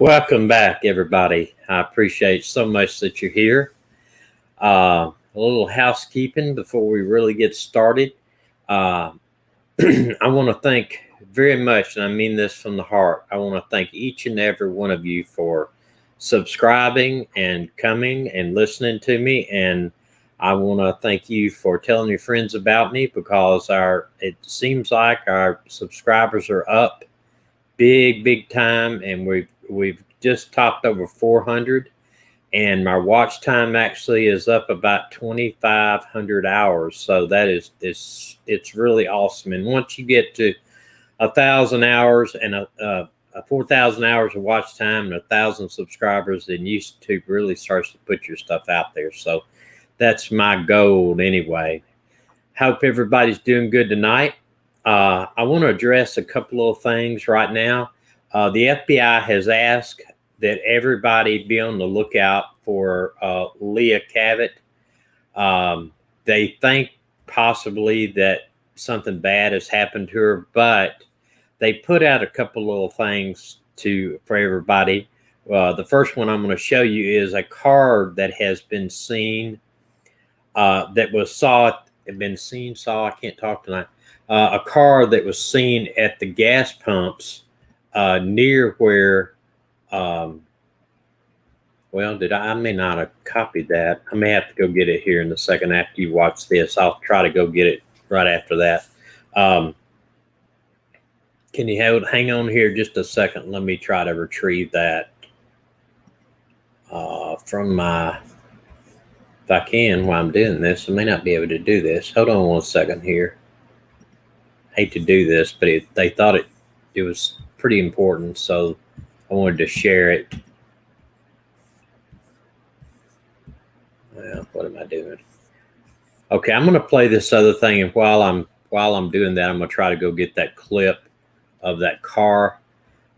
Welcome back, everybody. I appreciate so much that you're here. A little housekeeping before we really get started. Uh, I want to thank very much, and I mean this from the heart. I want to thank each and every one of you for subscribing and coming and listening to me. And I want to thank you for telling your friends about me because it seems like our subscribers are up big time, and we've just topped over 400, and my watch time actually is up about 2,500 hours. So that is it's really awesome. And once you get to 1,000 hours and a 4,000 hours of watch time and 1,000 subscribers, then YouTube really starts to put your stuff out there. So that's my goal anyway. Hope everybody's doing good tonight. I want to address a couple of things right now. The FBI has asked that everybody be on the lookout for Leila Cavett. They think possibly that something bad has happened to her, but they put out a couple of things for everybody. The first one I'm going to show you is a car that has been seen, I can't talk tonight. A car that was seen at the gas pumps near where, I may not have copied that. I may have to go get it here in a second after you watch this. I'll try to go get it right after that. Can you hang on here just a second? Let me try to retrieve that from if I can while I'm doing this. I may not be able to do this. Hold on one second here. Hate to do this, but they thought it was pretty important, so I wanted to share it. Well, what am I doing? Okay, I'm going to play this other thing, and while I'm doing that, I'm going to try to go get that clip of that car.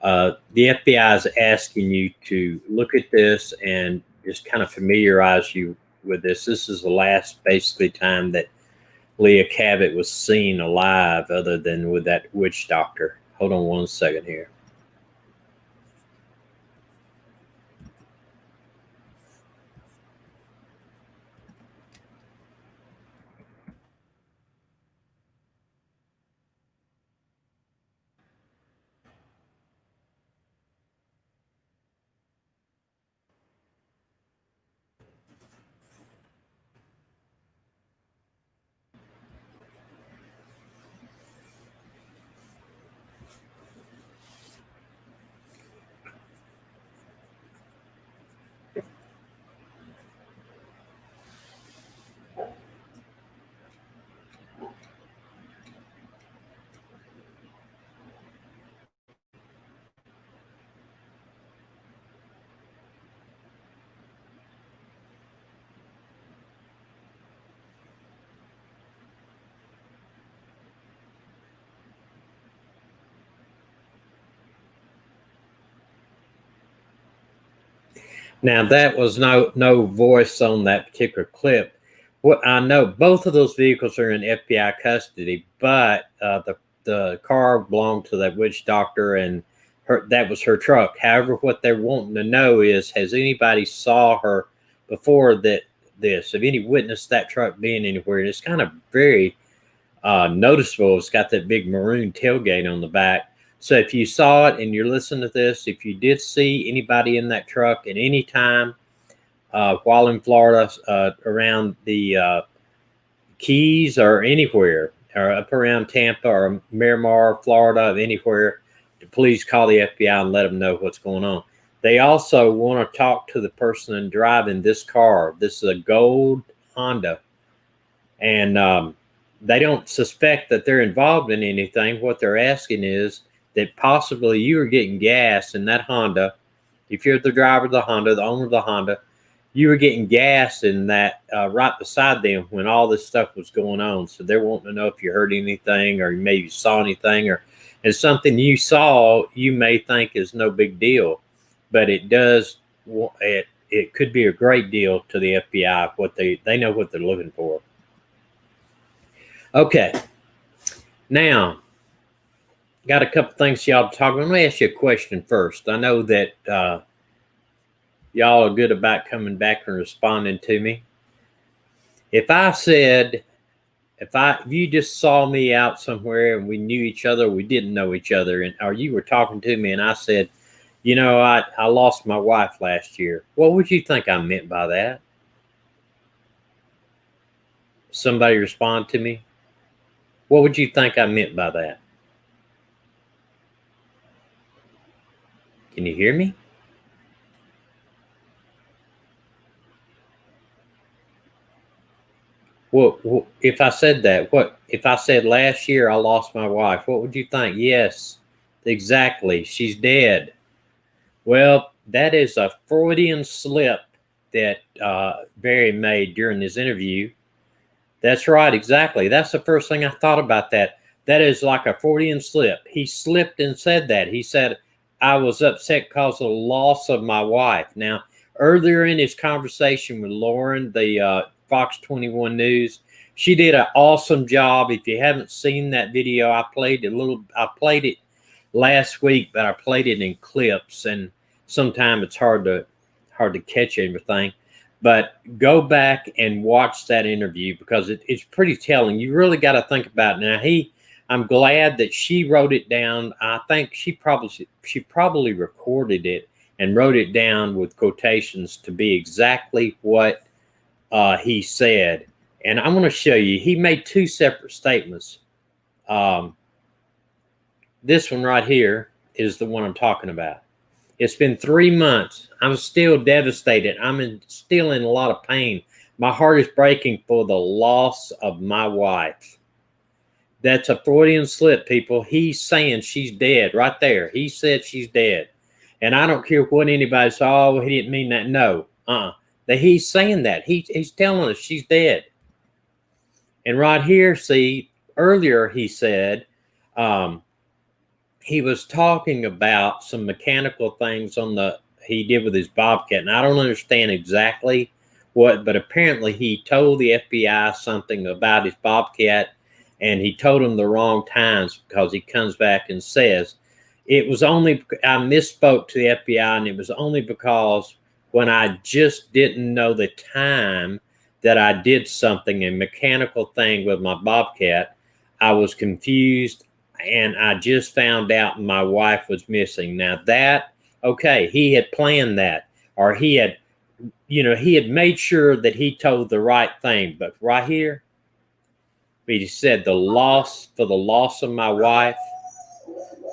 The FBI is asking you to look at this and just kind of familiarize you with this. This is the last, basically, time that Leila Cavett was seen alive, other than with that witch doctor. Hold on one second here. Now that was no voice on that particular clip. What I know, both of those vehicles are in FBI custody, but the car belonged to that witch doctor, and that was her truck. However, what they're wanting to know is, has anybody saw her before this? Have any witnessed that truck being anywhere? And it's kind of very noticeable. It's got that big maroon tailgate on the back. So if you saw it and you're listening to this, if you did see anybody in that truck at any time while in Florida, around the Keys or anywhere, or up around Tampa or Miramar, Florida, anywhere, please call the FBI and let them know what's going on. They also want to talk to the person driving this car. This is a gold Honda, and they don't suspect that they're involved in anything. What they're asking is that possibly you were getting gas in that Honda. If you're the driver of the Honda, the owner of the Honda, you were getting gas in that right beside them when all this stuff was going on. So they're wanting to know if you heard anything, or maybe saw anything, and something you saw you may think is no big deal, but it could be a great deal to the FBI. What they know what they're looking for. Okay, now got a couple things y'all to talk about. Let me ask you a question first. I know that y'all are good about coming back and responding to me. If I said, if you just saw me out somewhere and we knew each other, we didn't know each other, and or you were talking to me and I said, I lost my wife last year, what would you think I meant by that? Somebody respond to me. What would you think I meant by that? Can you hear me? What if I said that? What if I said last year I lost my wife? What would you think? Yes, exactly. She's dead. Well, that is a Freudian slip that Barry made during this interview. That's right, exactly. That's the first thing I thought about that. That is like a Freudian slip. He slipped and said that. He said, I was upset because of the loss of my wife. Now, earlier in his conversation with Lauren, the Fox 21 News, she did an awesome job. If you haven't seen that video, I played it last week, but I played it in clips, and sometimes it's hard to catch everything. But go back and watch that interview because it's pretty telling. You really got to think about it. Now I'm glad that she wrote it down. I think she probably recorded it and wrote it down with quotations to be exactly what he said. And I'm going to show you. He made two separate statements. This one right here is the one I'm talking about. It's been 3 months. I'm still devastated. Still in a lot of pain. My heart is breaking for the loss of my wife. That's a Freudian slip, people. He's saying she's dead right there. He said she's dead. And I don't care what anybody says, oh, he didn't mean that. No. That he's saying that. He's telling us she's dead. And right here, see, earlier he said, he was talking about some mechanical things he did with his Bobcat. And I don't understand exactly what, but apparently he told the FBI something about his Bobcat, and he told them the wrong times because he comes back and says, I misspoke to the FBI, and it was only because when I just didn't know the time that I did something, a mechanical thing with my Bobcat, I was confused, and I just found out my wife was missing. Now okay, he had planned that, or he had made sure that he told the right thing. But right here, he said for the loss of my wife.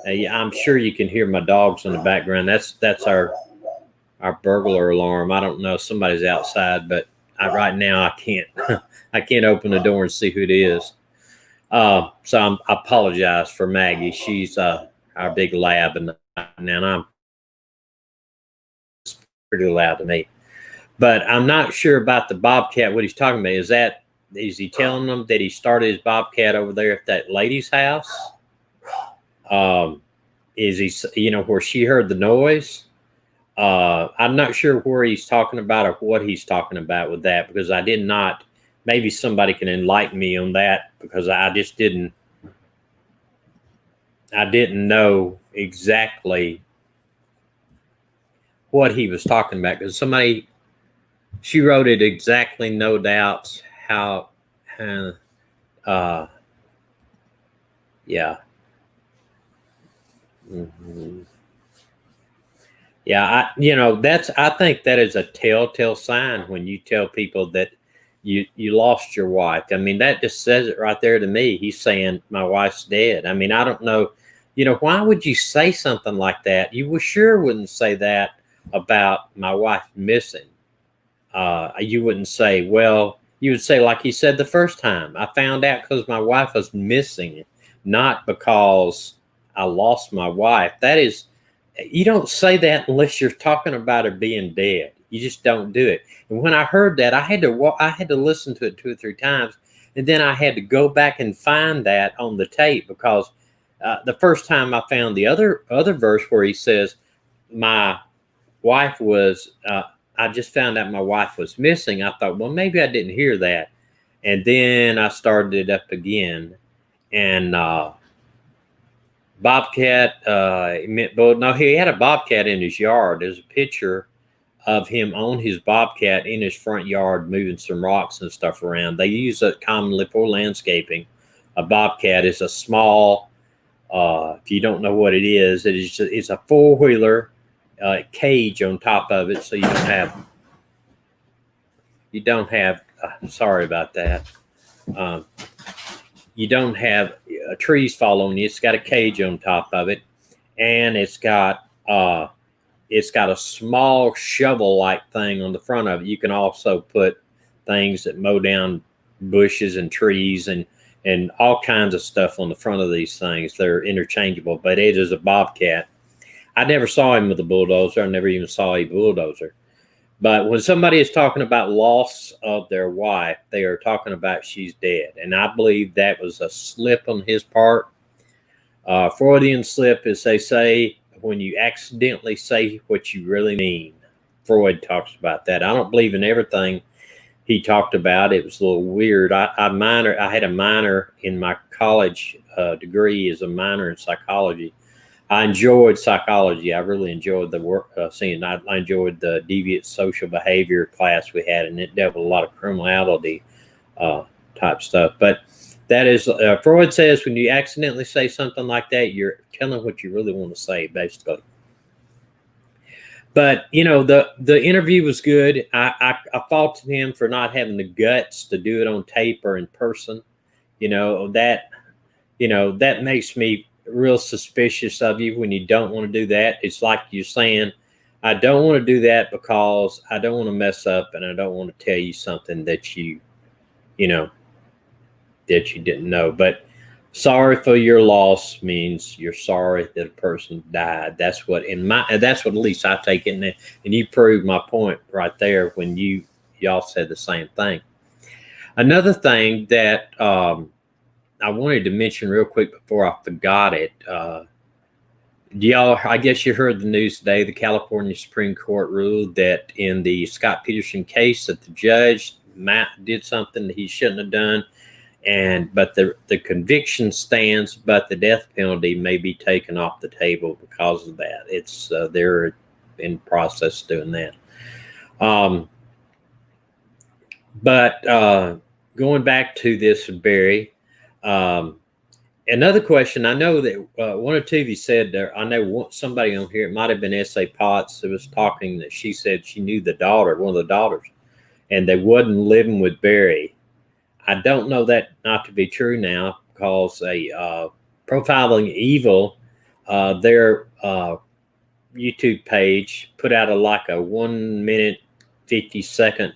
I'm sure you can hear my dogs in the background. That's our burglar alarm. I don't know, somebody's outside, but right now I can't I can't open the door and see who it is. So I apologize for Maggie. She's our big lab, and I'm pretty loud to me. But I'm not sure about the Bobcat. What he's talking about is he telling them that he started his Bobcat over there at that lady's house? Is he, where she heard the noise? I'm not sure where he's talking about or what he's talking about with that, because I did not. Maybe somebody can enlighten me on that, because I didn't know exactly what he was talking about, because she wrote it exactly, no doubts, yeah. Mm-hmm. Yeah, I think that is a telltale sign when you tell people that you lost your wife. I mean, that just says it right there to me. He's saying my wife's dead. I mean, I don't know, why would you say something like that? You sure wouldn't say that about my wife missing. You wouldn't say, well, you would say, like he said the first time, I found out because my wife was missing, not because I lost my wife. You don't say that unless you're talking about her being dead. You just don't do it. And when I heard that, I had to listen to it 2 or 3 times, and then I had to go back and find that on the tape, because the first time I found the other verse where he says, my wife was, I just found out my wife was missing. I thought, well, maybe I didn't hear that. And then I started it up again. And bobcat. No, he had a bobcat in his yard. There's a picture of him on his bobcat in his front yard moving some rocks and stuff around. They use it commonly for landscaping. A bobcat is a small, if you don't know what it is it's a four-wheeler cage on top of it, so you don't have sorry about that. Um, you don't have trees fall on you. It's got a cage on top of it, and it's got a small shovel-like thing on the front of it. You can also put things that mow down bushes and trees and all kinds of stuff on the front of these things. They're interchangeable, but it is a bobcat. I never saw him with a bulldozer. I never even saw a bulldozer. But when somebody is talking about loss of their wife, they are talking about she's dead. And I believe that was a slip on his part. Freudian slip, as they say, when you accidentally say what you really mean. Freud talks about that. I don't believe in everything he talked about. It was a little weird. I had a minor in my college degree as a minor in psychology. I enjoyed psychology. I really enjoyed the work seeing. I enjoyed the deviant social behavior class we had, and it dealt with a lot of criminality type stuff. But that is, Freud says, when you accidentally say something like that, you're telling what you really want to say, basically. But the interview was good. I faulted him for not having the guts to do it on tape or in person. That makes me real suspicious of you when you don't want to do that. It's like you're saying, I don't want to do that because I don't want to mess up, and I don't want to tell you something that you didn't know. But sorry for your loss means you're sorry that a person died. That's what at least I take it. And you proved my point right there when y'all said the same thing. Another thing that I wanted to mention real quick before I forgot it. I guess you heard the news today. The California Supreme Court ruled that in the Scott Peterson case that the judge did something that he shouldn't have done, but the conviction stands, but the death penalty may be taken off the table because of that. It's they're in process doing that. But going back to this, Barry. Another question. I know that one or two of you said there. I know somebody on here. It might have been S.A. Potts who was talking that she said she knew one of the daughters, and they wasn't living with Barry. I don't know that not to be true now because Profiling Evil, their YouTube page put out a 1 minute 50-second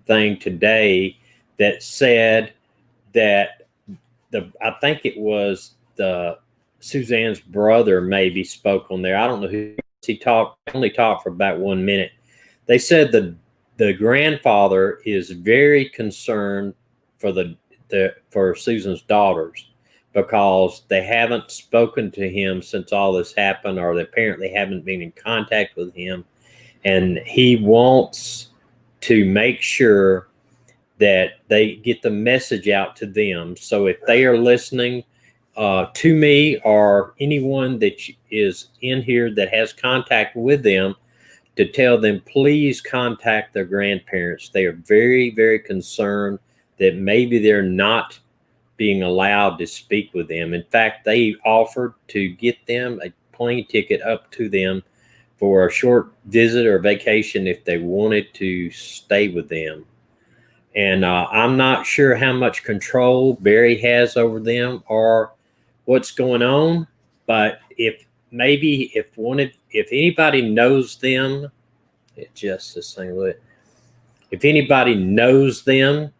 thing today that said that I think it was Suzanne's brother maybe spoke on there. I don't know who he only talked for about 1 minute. They said the grandfather is very concerned for Susan's daughters because they haven't spoken to him since all this happened, or they apparently haven't been in contact with him, and he wants to make sure that they get the message out to them. So if they are listening to me or anyone that is in here that has contact with them, to tell them, please contact their grandparents. They are very, very concerned that maybe they're not being allowed to speak with them. In fact, they offered to get them a plane ticket up to them for a short visit or vacation if they wanted to stay with them. And I'm not sure how much control Barry has over them or what's going on. But if anybody knows them, if anybody knows them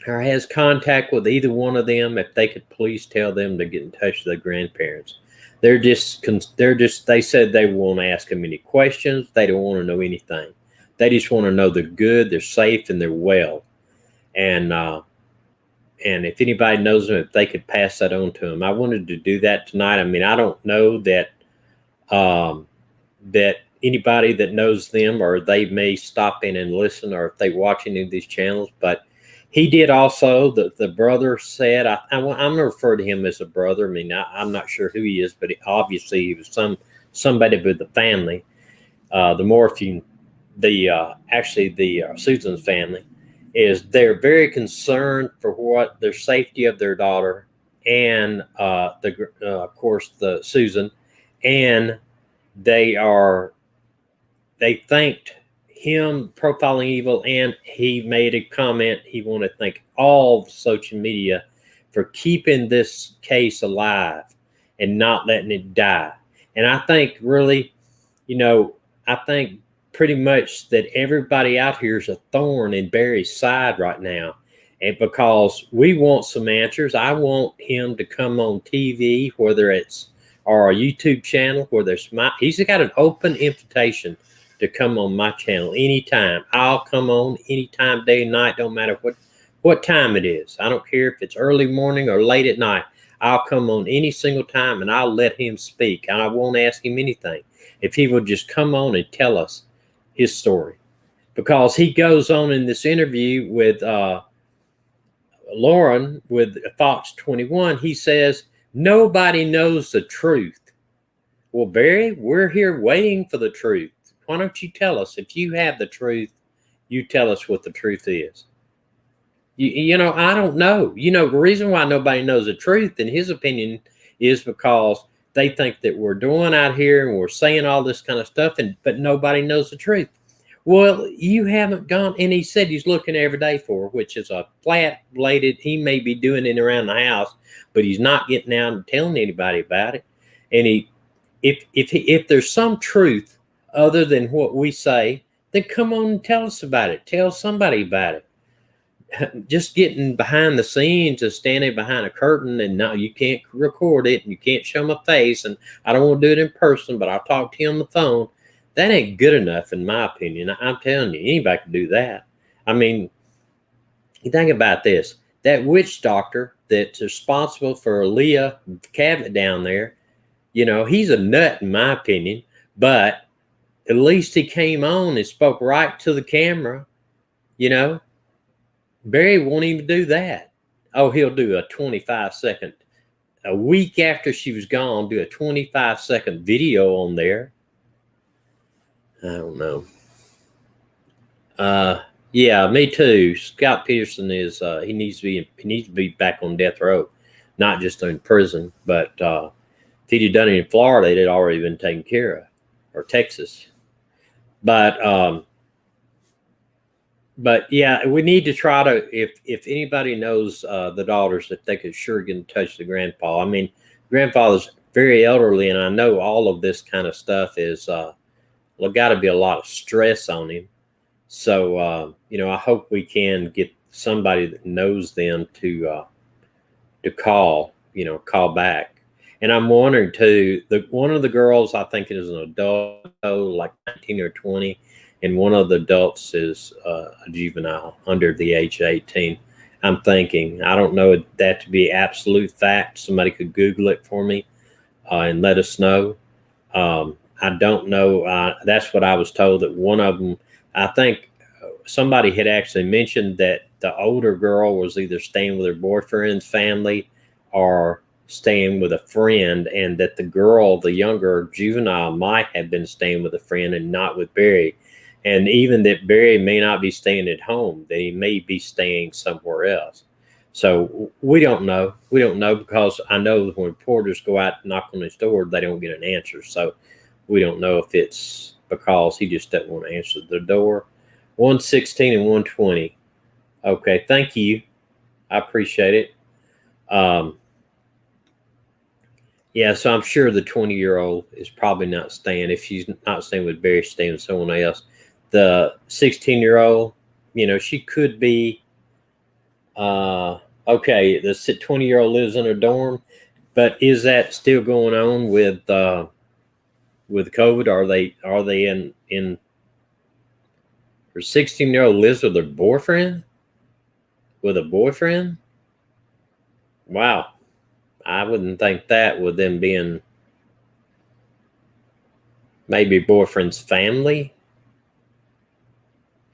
or has contact with either one of them, if they could please tell them to get in touch with their grandparents. They said they won't ask them any questions. They don't want to know anything. They just want to know they're good, they're safe, and they're well. And if anybody knows them, if they could pass that on to them. I wanted to do that tonight. I mean, I don't know that that anybody that knows them, or they may stop in and listen, or if they watch any of these channels. But He did also. The brother said, I'm going to refer to him as a brother. I mean, I'm not sure who he is, but obviously he was somebody with the family. The Morphew, actually the Susan's family, is they're very concerned for what their safety of their daughter and of course the Susan, and they are they thanked him profiling evil, and he made a comment. He wanted to thank all the social media for keeping this case alive and not letting it die. And I think really, you know, I think pretty much that everybody out here is a thorn in Barry's side right now. And because we want some answers, I want him to come on TV, whether it's our YouTube channel, whether it's he's got an open invitation to come on my channel anytime. I'll come on anytime, day and night, don't matter what time it is. I don't care if it's early morning or late at night. I'll come on any single time and I'll let him speak. And I won't ask him anything if he will just come on and tell us his story. Because he goes on in this interview with Lauren with Fox 21, he says, nobody knows the truth. Well, Barry, we're here waiting for the truth. Why don't you tell us? If you have the truth, you tell us what the truth is. You know, I don't know. You know, the reason why nobody knows the truth, in his opinion, is because they think that we're doing out here and we're saying all this kind of stuff, but nobody knows the truth. Well, you haven't gone, and he said he's looking every day for, which is a flat bladed. He may be doing it around the house, but he's not getting out and telling anybody about it. And if there's some truth other than what we say, then come on and tell us about it. Tell somebody about it. Just getting behind the scenes and standing behind a curtain, and no, you can't record it and you can't show my face, and I don't want to do it in person, but I'll talk to you on the phone. That ain't good enough, in my opinion. I'm telling you, anybody can do that. I mean, you think about this. That witch doctor that's responsible for Leila Cavett down there, you know, he's a nut, in my opinion, but at least he came on and spoke right to the camera, you know. Barry won't even do that. Oh, he'll do a 25-second, a week after she was gone, do a 25-second video on there. I don't know. Yeah, me too. Scott Peterson is he needs to be back on death row, not just in prison, but if he'd have done it in Florida, it'd already been taken care of, or Texas. But yeah, we need to try to, if anybody knows the daughters, if they could sure get in touch with the grandpa. I mean, grandfather's very elderly, and I know all of this kind of stuff is got to be a lot of stress on him. So you know, I hope we can get somebody that knows them to call, you know, call back. And I'm wondering too, one of the girls, I think it is an adult, like 19 or 20. And one of the adults is a juvenile under the age of 18. I'm thinking, I don't know that to be absolute fact. Somebody could Google it for me and let us know. I don't know. That's what I was told, that one of them, I think somebody had actually mentioned that the older girl was either staying with her boyfriend's family or staying with a friend, and that the girl, the younger juvenile, might have been staying with a friend and not with Barry. And even that Barry may not be staying at home, that he may be staying somewhere else. So we don't know. We don't know, because I know when reporters go out and knock on his door, they don't get an answer. So we don't know if it's because he just doesn't want to answer the door. 116 and 120. Okay, thank you. I appreciate it. Yeah, so I'm sure the 20-year-old is probably not staying. If she's not staying with Barry, she's staying with someone else. The 16-year-old, you know, she could be, okay, the 20-year-old lives in a dorm, but is that still going on with COVID? Are they in her 16-year-old lives with her boyfriend? With a boyfriend? Wow. I wouldn't think that, with them being maybe boyfriend's family.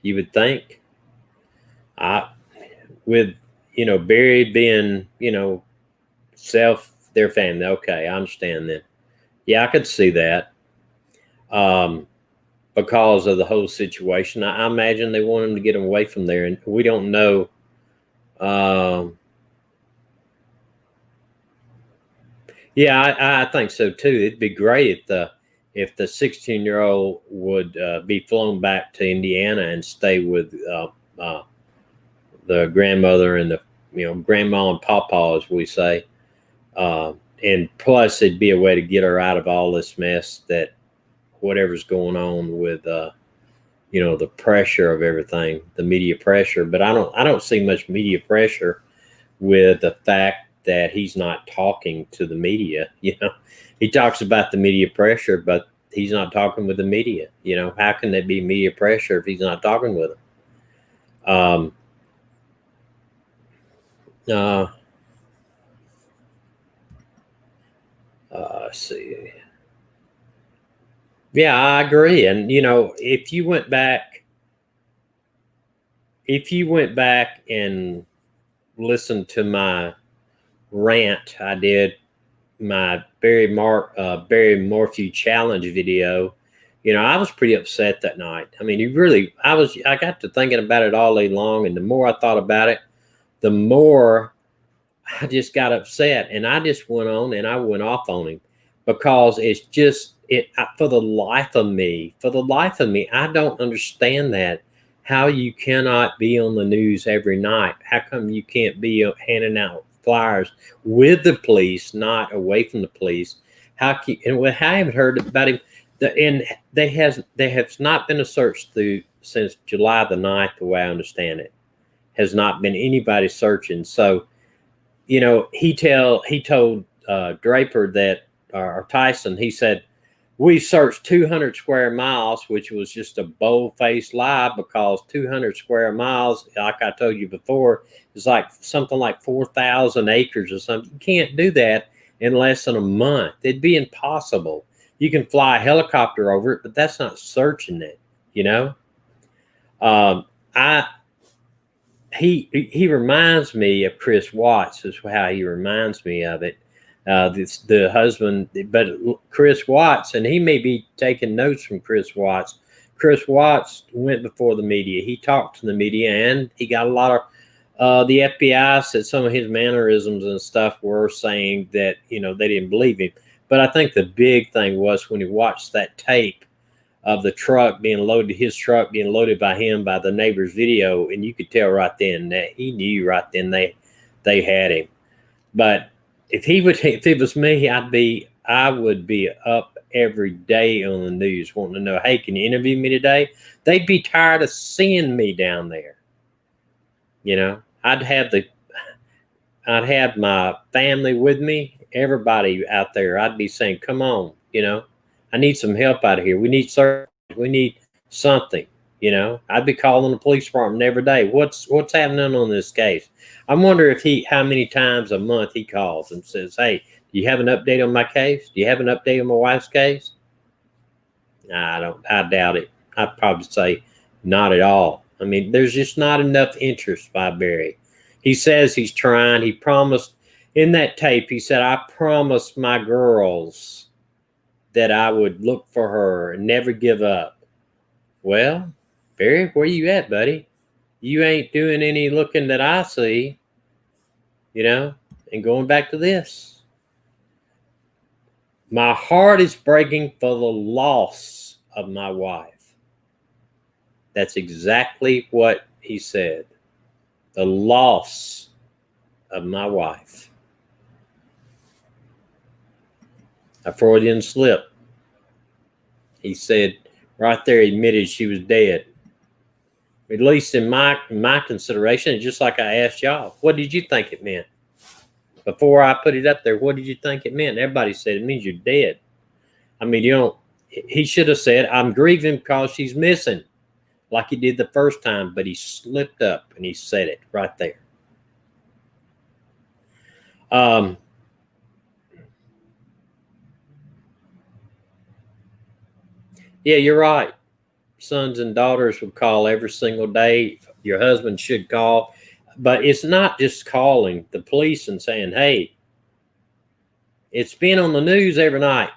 You would think. with, Barry being, their family. Okay, I understand that. Yeah, I could see that. Because of the whole situation. I imagine they want him to get him away from there, and we don't know. Yeah, I think so too. It'd be great if the 16-year-old would be flown back to Indiana and stay with the grandmother and the grandma and papa, as we say. And plus, it'd be a way to get her out of all this mess, that whatever's going on with the pressure of everything, the media pressure. But I don't see much media pressure with the fact that he's not talking to the media. He talks about the media pressure, but he's not talking with the media. How can there be media pressure if he's not talking with them? Let's see. Yeah, I agree. And if you went back and listened to my rant I did, my Barry Morphew challenge video, I was pretty upset that night. I mean, I got to thinking about it all day long, and the more I thought about it, the more I just got upset, and I just went on and I went off on him, because it's just for the life of me, I don't understand that. How you cannot be on the news every night? How come you can't be handing out flyers with the police, not away from the police? I haven't heard about him. And there has not been a search through since July the 9th, the way I understand it. Has not been anybody searching. So, he told Draper that, or Tyson, he said, we searched 200 square miles, which was just a bold-faced lie, because 200 square miles, like I told you before, is like something like 4,000 acres or something. You can't do that in less than a month. It'd be impossible. You can fly a helicopter over it, but that's not searching it. He reminds me of Chris Watts, is how he reminds me of it. The husband, but Chris Watts, and he may be taking notes from Chris Watts. Chris Watts went before the media. He talked to the media, and he got a lot of the FBI said some of his mannerisms and stuff were saying that they didn't believe him. But I think the big thing was when he watched that tape of the truck being loaded, his truck being loaded by him by the neighbor's video, and you could tell right then that he knew right then they had him. But if it was me, I would be up every day on the news wanting to know, hey, can you interview me today? They'd be tired of seeing me down there. I'd have my family with me, everybody out there. I'd be saying, come on, I need some help out of here. We need service. We need something. I'd be calling the police department every day. What's happening on this case? I wonder how many times a month he calls and says, hey, do you have an update on my case? Do you have an update on my wife's case? I doubt it. I'd probably say not at all. I mean, there's just not enough interest by Barry. He says he's trying. He promised in that tape, he said, I promised my girls that I would look for her and never give up. Well, Barry, where you at, buddy? You ain't doing any looking that I see, and going back to this. My heart is breaking for the loss of my wife. That's exactly what he said. The loss of my wife. A Freudian slip. He said right there, he admitted she was dead. At least in my consideration, just like I asked y'all, what did you think it meant? Before I put it up there, what did you think it meant? Everybody said it means you're dead. I mean, he should have said, I'm grieving because she's missing, like he did the first time, but he slipped up and he said it right there. Yeah, you're right. Sons and daughters would call every single day. Your husband should call. But it's not just calling the police and saying, hey, it's been on the news every night.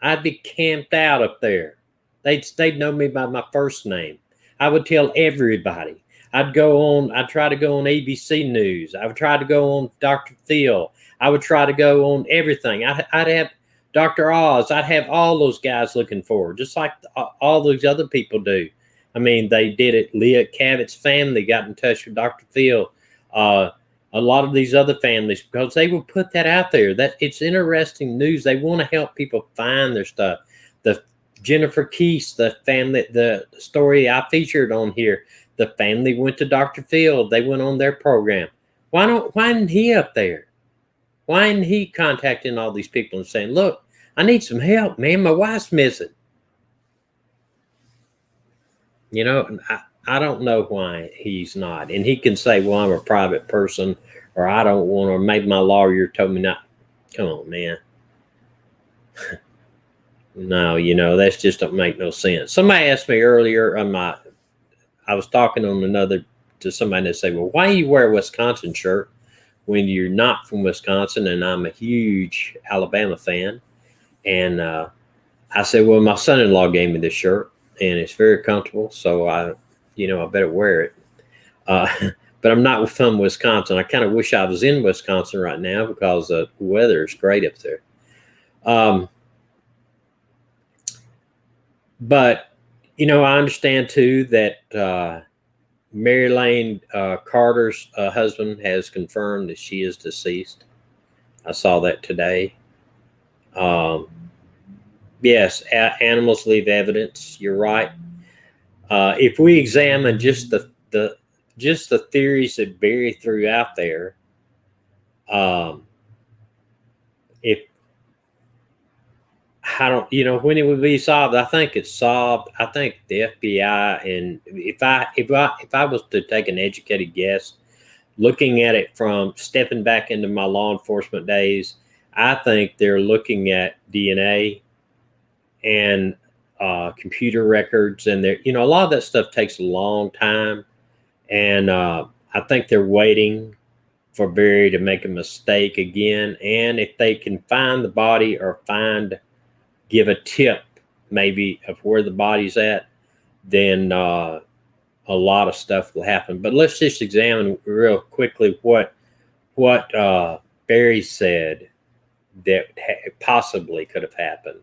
I'd be camped out up there. They'd know me by my first name. I would tell everybody. I'd try to go on ABC News. I would try to go on Dr. Phil. I would try to go on everything. I'd have Dr. Oz. I'd have all those guys looking forward, just like all those other people do. I mean, they did it. Leila Cavett's family got in touch with Dr. Phil. A lot of these other families, because they will put that out there. That it's interesting news. They want to help people find their stuff. The Jennifer Keese, the family, the story I featured on here, the family went to Dr. Phil. They went on their program. Why isn't he up there? Why isn't he contacting all these people and saying, look, I need some help, man. My wife's missing. You know, I don't know why he's not. And he can say, well, I'm a private person, or I don't want, or maybe my lawyer told me not. Come on, man. No, you know, that's just don't make no sense. Somebody asked me earlier I was talking to somebody that said, well, why do you wear a Wisconsin shirt when you're not from Wisconsin? And I'm a huge Alabama fan. And I said, well, my son-in-law gave me this shirt and it's very comfortable. So I better wear it. But I'm not from Wisconsin. I kind of wish I was in Wisconsin right now because the weather is great up there. But, you know, I understand too that Mary Lane Carter's husband has confirmed that she is deceased. I saw that today. Yes, animals leave evidence. You're right. If we examine just the theories that Barry threw out there, when it would be solved. I think it's solved. I think the FBI, and if I was to take an educated guess, looking at it from stepping back into my law enforcement days, I think they're looking at DNA and computer records, and a lot of that stuff takes a long time, and I think they're waiting for Barry to make a mistake again, and if they can find the body or give a tip maybe of where the body's at, then a lot of stuff will happen. But let's just examine real quickly what Barry said that possibly could have happened.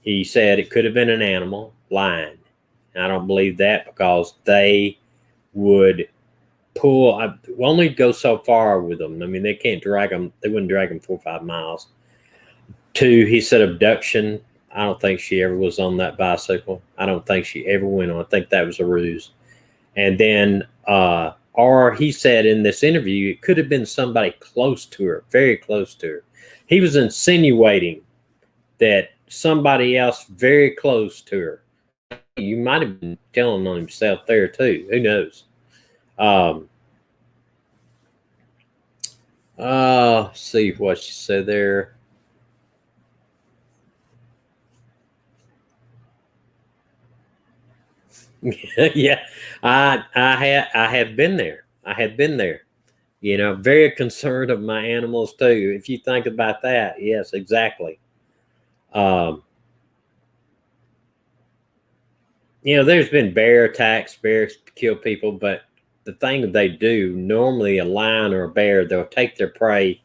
He said it could have been an animal lying. I don't believe that because they would only go so far with them. I mean, they can't drag them. They wouldn't drag them 4 or 5 miles. 2, he said abduction. I don't think she ever was on that bicycle. I don't think she ever went on. I think that was a ruse. And then, or he said in this interview, it could have been somebody close to her, very close to her. He was insinuating that somebody else very close to her. You might have been telling on himself there too. Who knows? See what she said there. Yeah, I have been there. I have been there. You know, very concerned of my animals too. If you think about that, yes, exactly. There's been bear attacks. Bears kill people, but the thing they do, normally a lion or a bear, they'll take their prey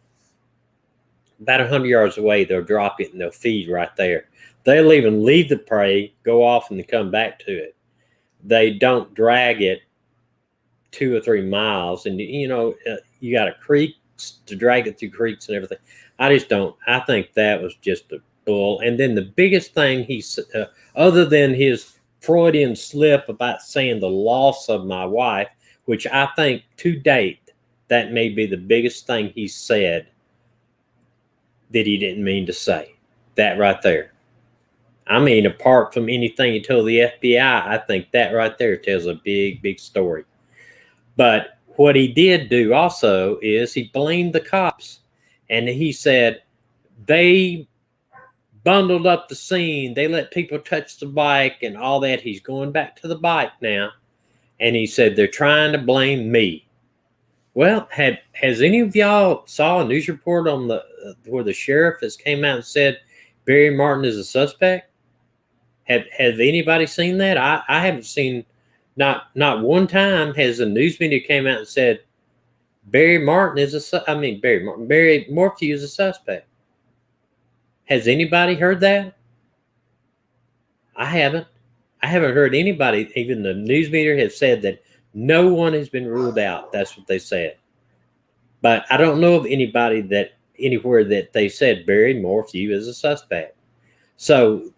about 100 yards away. They'll drop it and they'll feed right there. They'll even leave the prey, go off, and come back to it. They don't drag it 2 or 3 miles, and you got a creek to drag it through creeks and everything. I just don't. I think that was just a bull. And then the biggest thing he said, other than his Freudian slip about saying the loss of my wife, which I think to date that may be the biggest thing he said that he didn't mean to say. That right there. I mean, apart from anything he told the FBI, I think that right there tells a big, big story. But what he did do also is he blamed the cops. And he said they bundled up the scene. They let people touch the bike and all that. He's going back to the bike now. And he said they're trying to blame me. Well, has any of y'all saw a news report on the where the sheriff has came out and said Barry Martin is a suspect? Have anybody seen that? I haven't seen. Not one time has the news media came out and said Barry Martin is Barry Morphew is a suspect. Has anybody heard that? I haven't. I haven't heard anybody, even the news media, have said that no one has been ruled out. That's what they said. But I don't know of anybody that anywhere that they said Barry Morphew is a suspect. So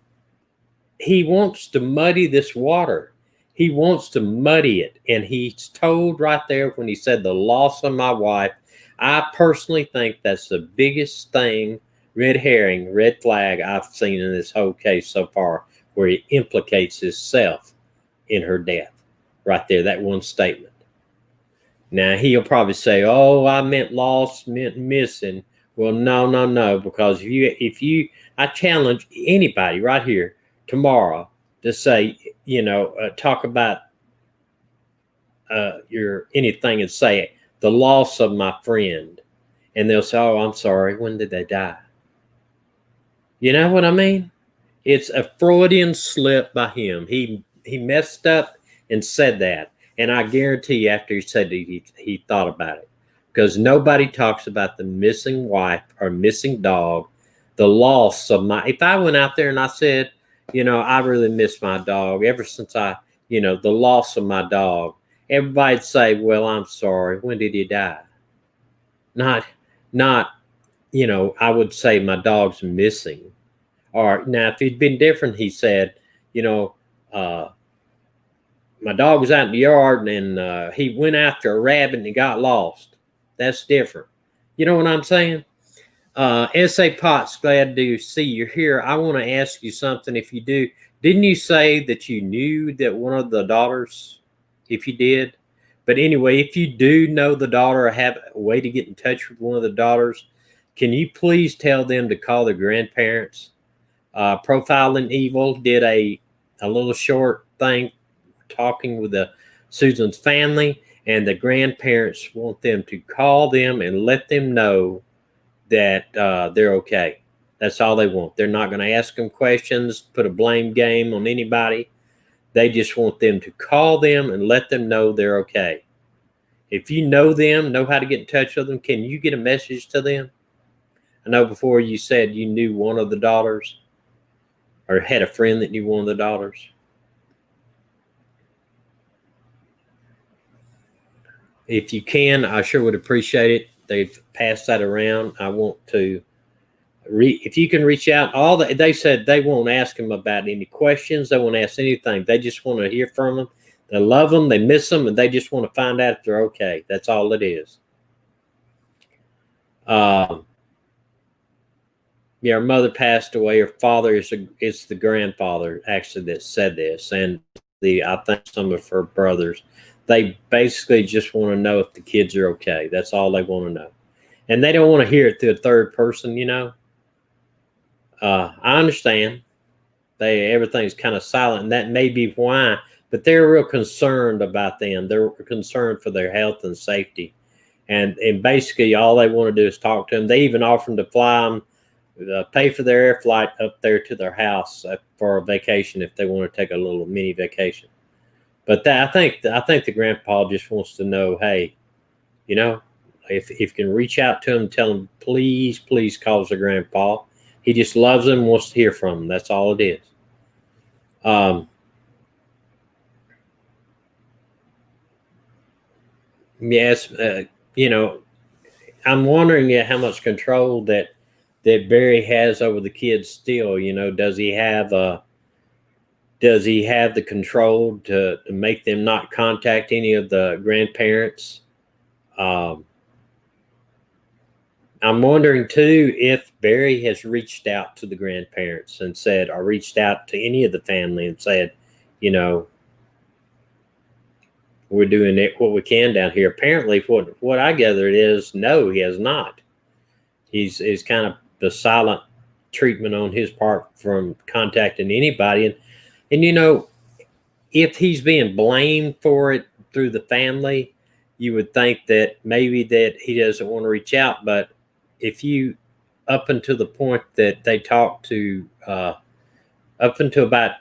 he wants to muddy this water. He wants to muddy it. And he's told right there when he said the loss of my wife, I personally think that's the biggest thing, red herring, red flag I've seen in this whole case so far, where he implicates himself in her death. Right there, that one statement. Now he'll probably say, "Oh, I meant lost, meant missing." Well, no, because I challenge anybody right here tomorrow to say, talk about your anything and say the loss of my friend, and they'll say, "Oh, I'm sorry. When did they die?" You know what I mean? It's a Freudian slip by him. He messed up and said that. And I guarantee you, after he said it, he thought about it. Because nobody talks about the missing wife or missing dog, the loss of my. If I went out there and I said, I really miss my dog ever since the loss of my dog, everybody'd say, "Well, I'm sorry. When did he die?" Not, I would say my dog's missing. Or now, if he'd been different, he said, uh, my dog was out in the yard and he went after a rabbit and he got lost. That's different. You know what I'm saying? S.A. Potts, glad to see you're here. I want to ask you something. If you do, didn't you say that you knew that one of the daughters, if you did? But anyway, if you do know the daughter or have a way to get in touch with one of the daughters, can you please tell them to call their grandparents? Profiling Evil did a little short thing talking with Susan's family, and the grandparents want them to call them and let them know that they're okay. That's all they want. They're not going to ask them questions, put a blame game on anybody. They just want them to call them and let them know they're okay. If you know them, know how to get in touch with them, can you get a message to them? I know before you said you knew one of the daughters or had a friend that knew one of the daughters. If you can, I sure would appreciate it. They've passed that around. I want to if you can reach out, they said they won't ask them about any questions. They won't ask anything. They just want to hear from them. They love them. They miss them, and they just want to find out if they're okay. That's all it is. Yeah, her mother passed away. Her father is the grandfather actually that said this, and I think some of her brothers. They basically just want to know if the kids are okay. That's all they want to know, and they don't want to hear it through a third person. I understand. Everything's kind of silent, and that may be why. But they're real concerned about them. They're concerned for their health and safety, and basically all they want to do is talk to them. They even offer them to fly them, pay for their air flight up there to their house for a vacation if they want to take a little mini vacation. But I think the grandpa just wants to know, hey, if you can reach out to him, tell him please call the grandpa. He just loves them, wants to hear from them. That's all it is. Yes, I'm wondering how much control that Barry has over the kids still. Does he have the control to make them not contact any of the grandparents? I'm wondering too if Barry has reached out to the grandparents and said, or reached out to any of the family and said, we're doing what we can down here. Apparently, what I gather is no, he has not. He's kind of the silent treatment on his part from contacting anybody, and if he's being blamed for it through the family, you would think that maybe that he doesn't want to reach out. But if you, up until the point that they talked to, up until about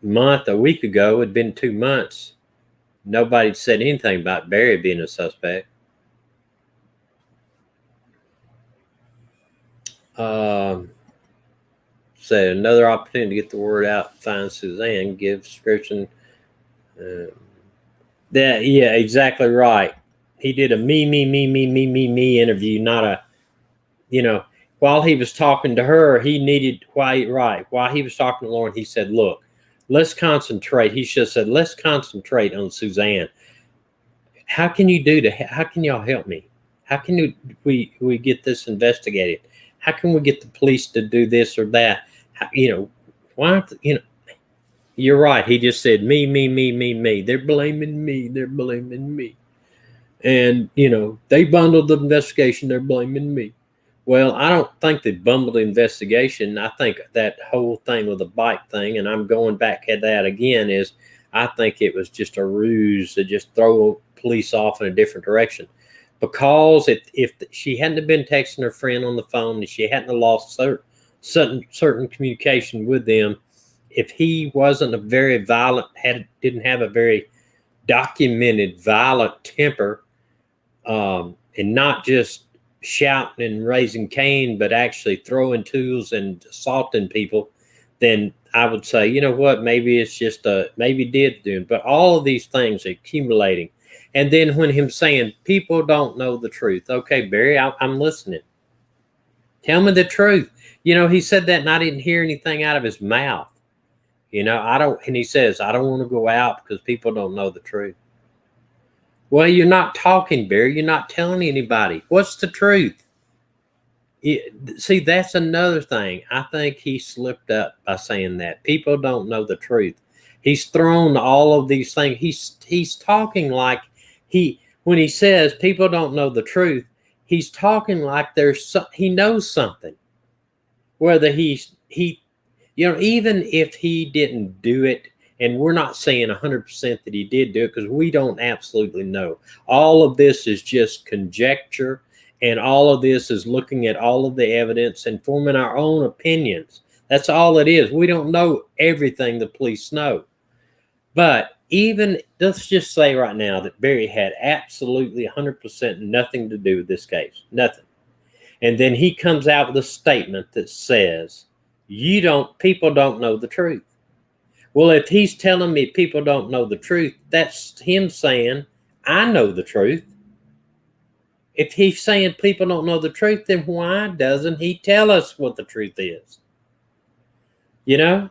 a week ago, it had been 2 months, nobody said anything about Barry being a suspect. So another opportunity to get the word out, find Suzanne, give description. Yeah, exactly right. He did a me interview, not a, while he was talking to her, he needed, while he was talking to Lauren, he said, look, let's concentrate. He should have said, let's concentrate on Suzanne. How can you do that? How can y'all help me? How can we get this investigated? How can we get the police to do this or that? Why, you're right. He just said, me. They're blaming me. They're blaming me. And, they bundled the investigation. They're blaming me. Well, I don't think they bundled the investigation. I think that whole thing with the bike thing, and I'm going back at that again, is I think it was just a ruse to just throw police off in a different direction. Because if she hadn't been texting her friend on the phone and she hadn't lost certain communication with them, if he wasn't a very violent, didn't have a very documented violent temper, and not just shouting and raising Cain, but actually throwing tools and assaulting people, then I would say, you know what, maybe it's just maybe did do it. But all of these things are accumulating. And then when him saying, people don't know the truth. Okay, Barry, I'm listening. Tell me the truth. He said that and I didn't hear anything out of his mouth. And he says, I don't want to go out because people don't know the truth. Well, you're not talking, Barry. You're not telling anybody. What's the truth? See, that's another thing. I think he slipped up by saying that. People don't know the truth. He's thrown all of these things. He's talking like when he says people don't know the truth, he's talking like he knows something. Whether even if he didn't do it, and we're not saying 100% that he did do it because we don't absolutely know. All of this is just conjecture, and all of this is looking at all of the evidence and forming our own opinions. That's all it is. We don't know everything the police know. But let's just say right now that Barry had absolutely 100% nothing to do with this case. Nothing. And then he comes out with a statement that says, people don't know the truth. Well, if he's telling me people don't know the truth, that's him saying, I know the truth. If he's saying people don't know the truth, then why doesn't he tell us what the truth is? If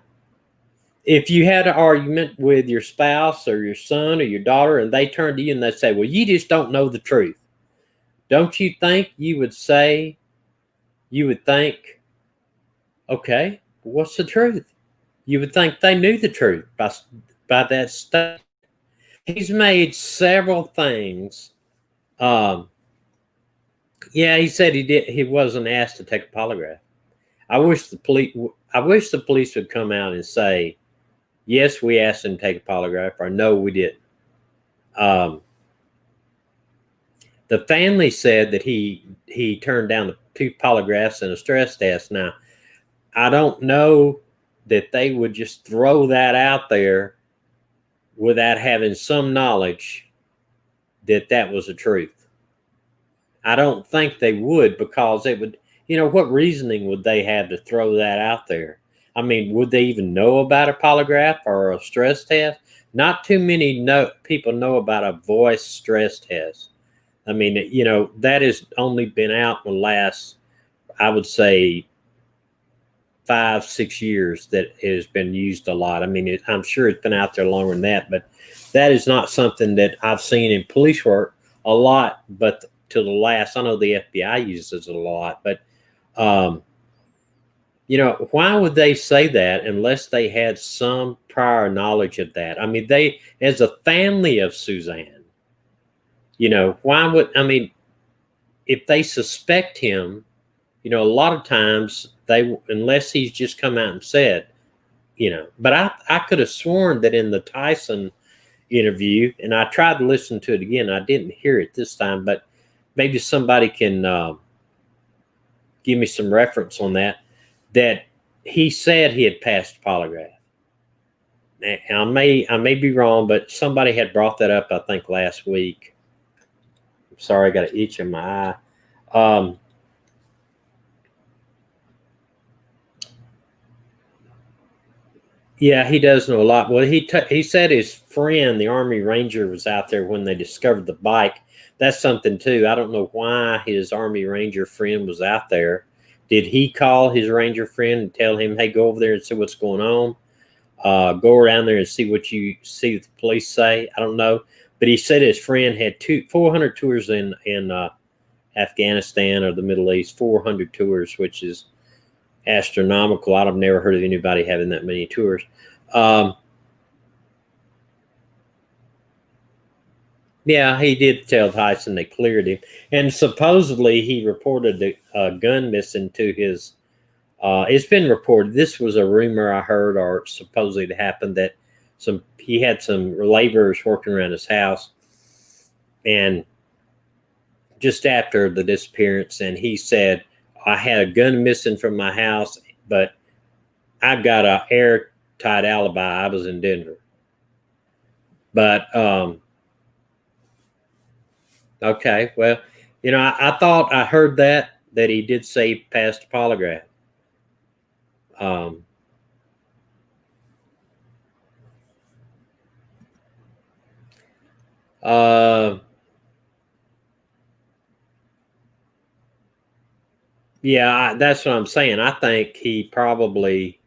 you had an argument with your spouse or your son or your daughter and they turn to you and they say, well, you just don't know the truth. Don't you think you would think, okay, what's the truth? You would think they knew the truth by that statement. He's made several things. He said he wasn't asked to take a polygraph. I wish the police would come out and say, yes, we asked him to take a polygraph, or no, we didn't. The family said that he turned down the 2 polygraphs and a stress test. Now, I don't know that they would just throw that out there without having some knowledge that was the truth. I don't think they would, because it would, what reasoning would they have to throw that out there? I mean, would they even know about a polygraph or a stress test? Not too many people know about a voice stress test. I mean, that has only been out in the last, I would say, 5-6 years that it has been used a lot. I mean, I'm sure it's been out there longer than that, but that is not something that I've seen in police work a lot. But to the last, I know the FBI uses it a lot, but why would they say that unless they had some prior knowledge of that? I mean, they, as a family of Suzanne, if they suspect him, a lot of times unless he's just come out and said, but I could have sworn that in the Tyson interview, and I tried to listen to it again. I didn't hear it this time, but maybe somebody can give me some reference on that. That he said he had passed polygraph. I may be wrong, but somebody had brought that up, I think, last week. I'm sorry, I got an itch in my eye. Yeah, he does know a lot. Well, he said his friend, the Army Ranger, was out there when they discovered the bike. That's something too. I don't know why his Army Ranger friend was out there. Did he call his Ranger friend and tell him, "Hey, go over there and see what's going on"? Go around there and see what you see what the police say. I don't know, but he said his friend had 400 tours in Afghanistan or the Middle East. 400 tours, which is astronomical. I've never heard of anybody having that many tours. Yeah, he did tell Tyson they cleared him, and supposedly he reported a gun missing to his. It's been reported. This was a rumor I heard, or supposedly it happened, that he had some laborers working around his house, and just after the disappearance, and he said, "I had a gun missing from my house, but I've got a airtight alibi. I was in Denver." But okay, well, I thought I heard that he did say he passed a polygraph. Um, uh, yeah, that's what I'm saying. I think he probably,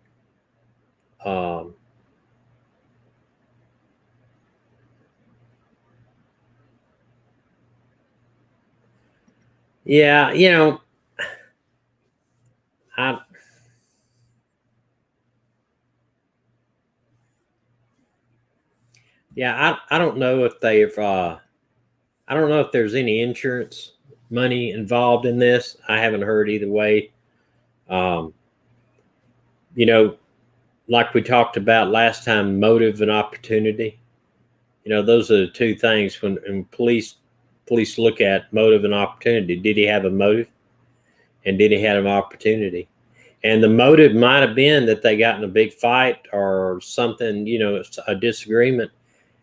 um, yeah, I, yeah, I don't know if I don't know if there's any insurance money involved in this. I haven't heard either way. Um, you know, like we talked about last time, motive and opportunity. Those are the two things when police look at motive and opportunity. Did he have a motive, and did he have an opportunity? And the motive might have been that they got in a big fight or something, a disagreement,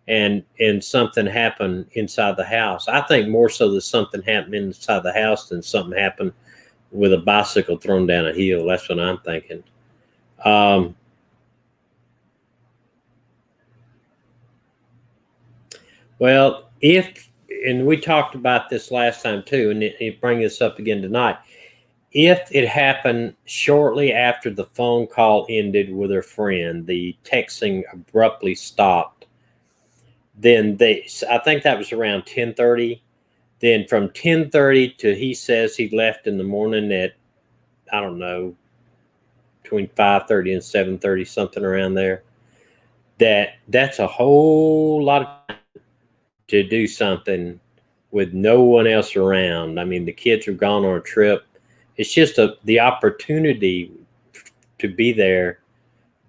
and something happened inside the house. I think more so that something happened inside the house than something happened with a bicycle thrown down a hill. That's what I'm thinking. Um, well, and we talked about this last time too, and it bring this up again tonight. If it happened shortly after the phone call ended with her friend, the texting abruptly stopped, then I think that was around 10:30. Then from 10:30 to he says he left in the morning at, I don't know, between 5:30 and 7:30, something around there. That's a whole lot of time to do something with no one else around. I mean, the kids are gone on a trip. It's just the opportunity to be there.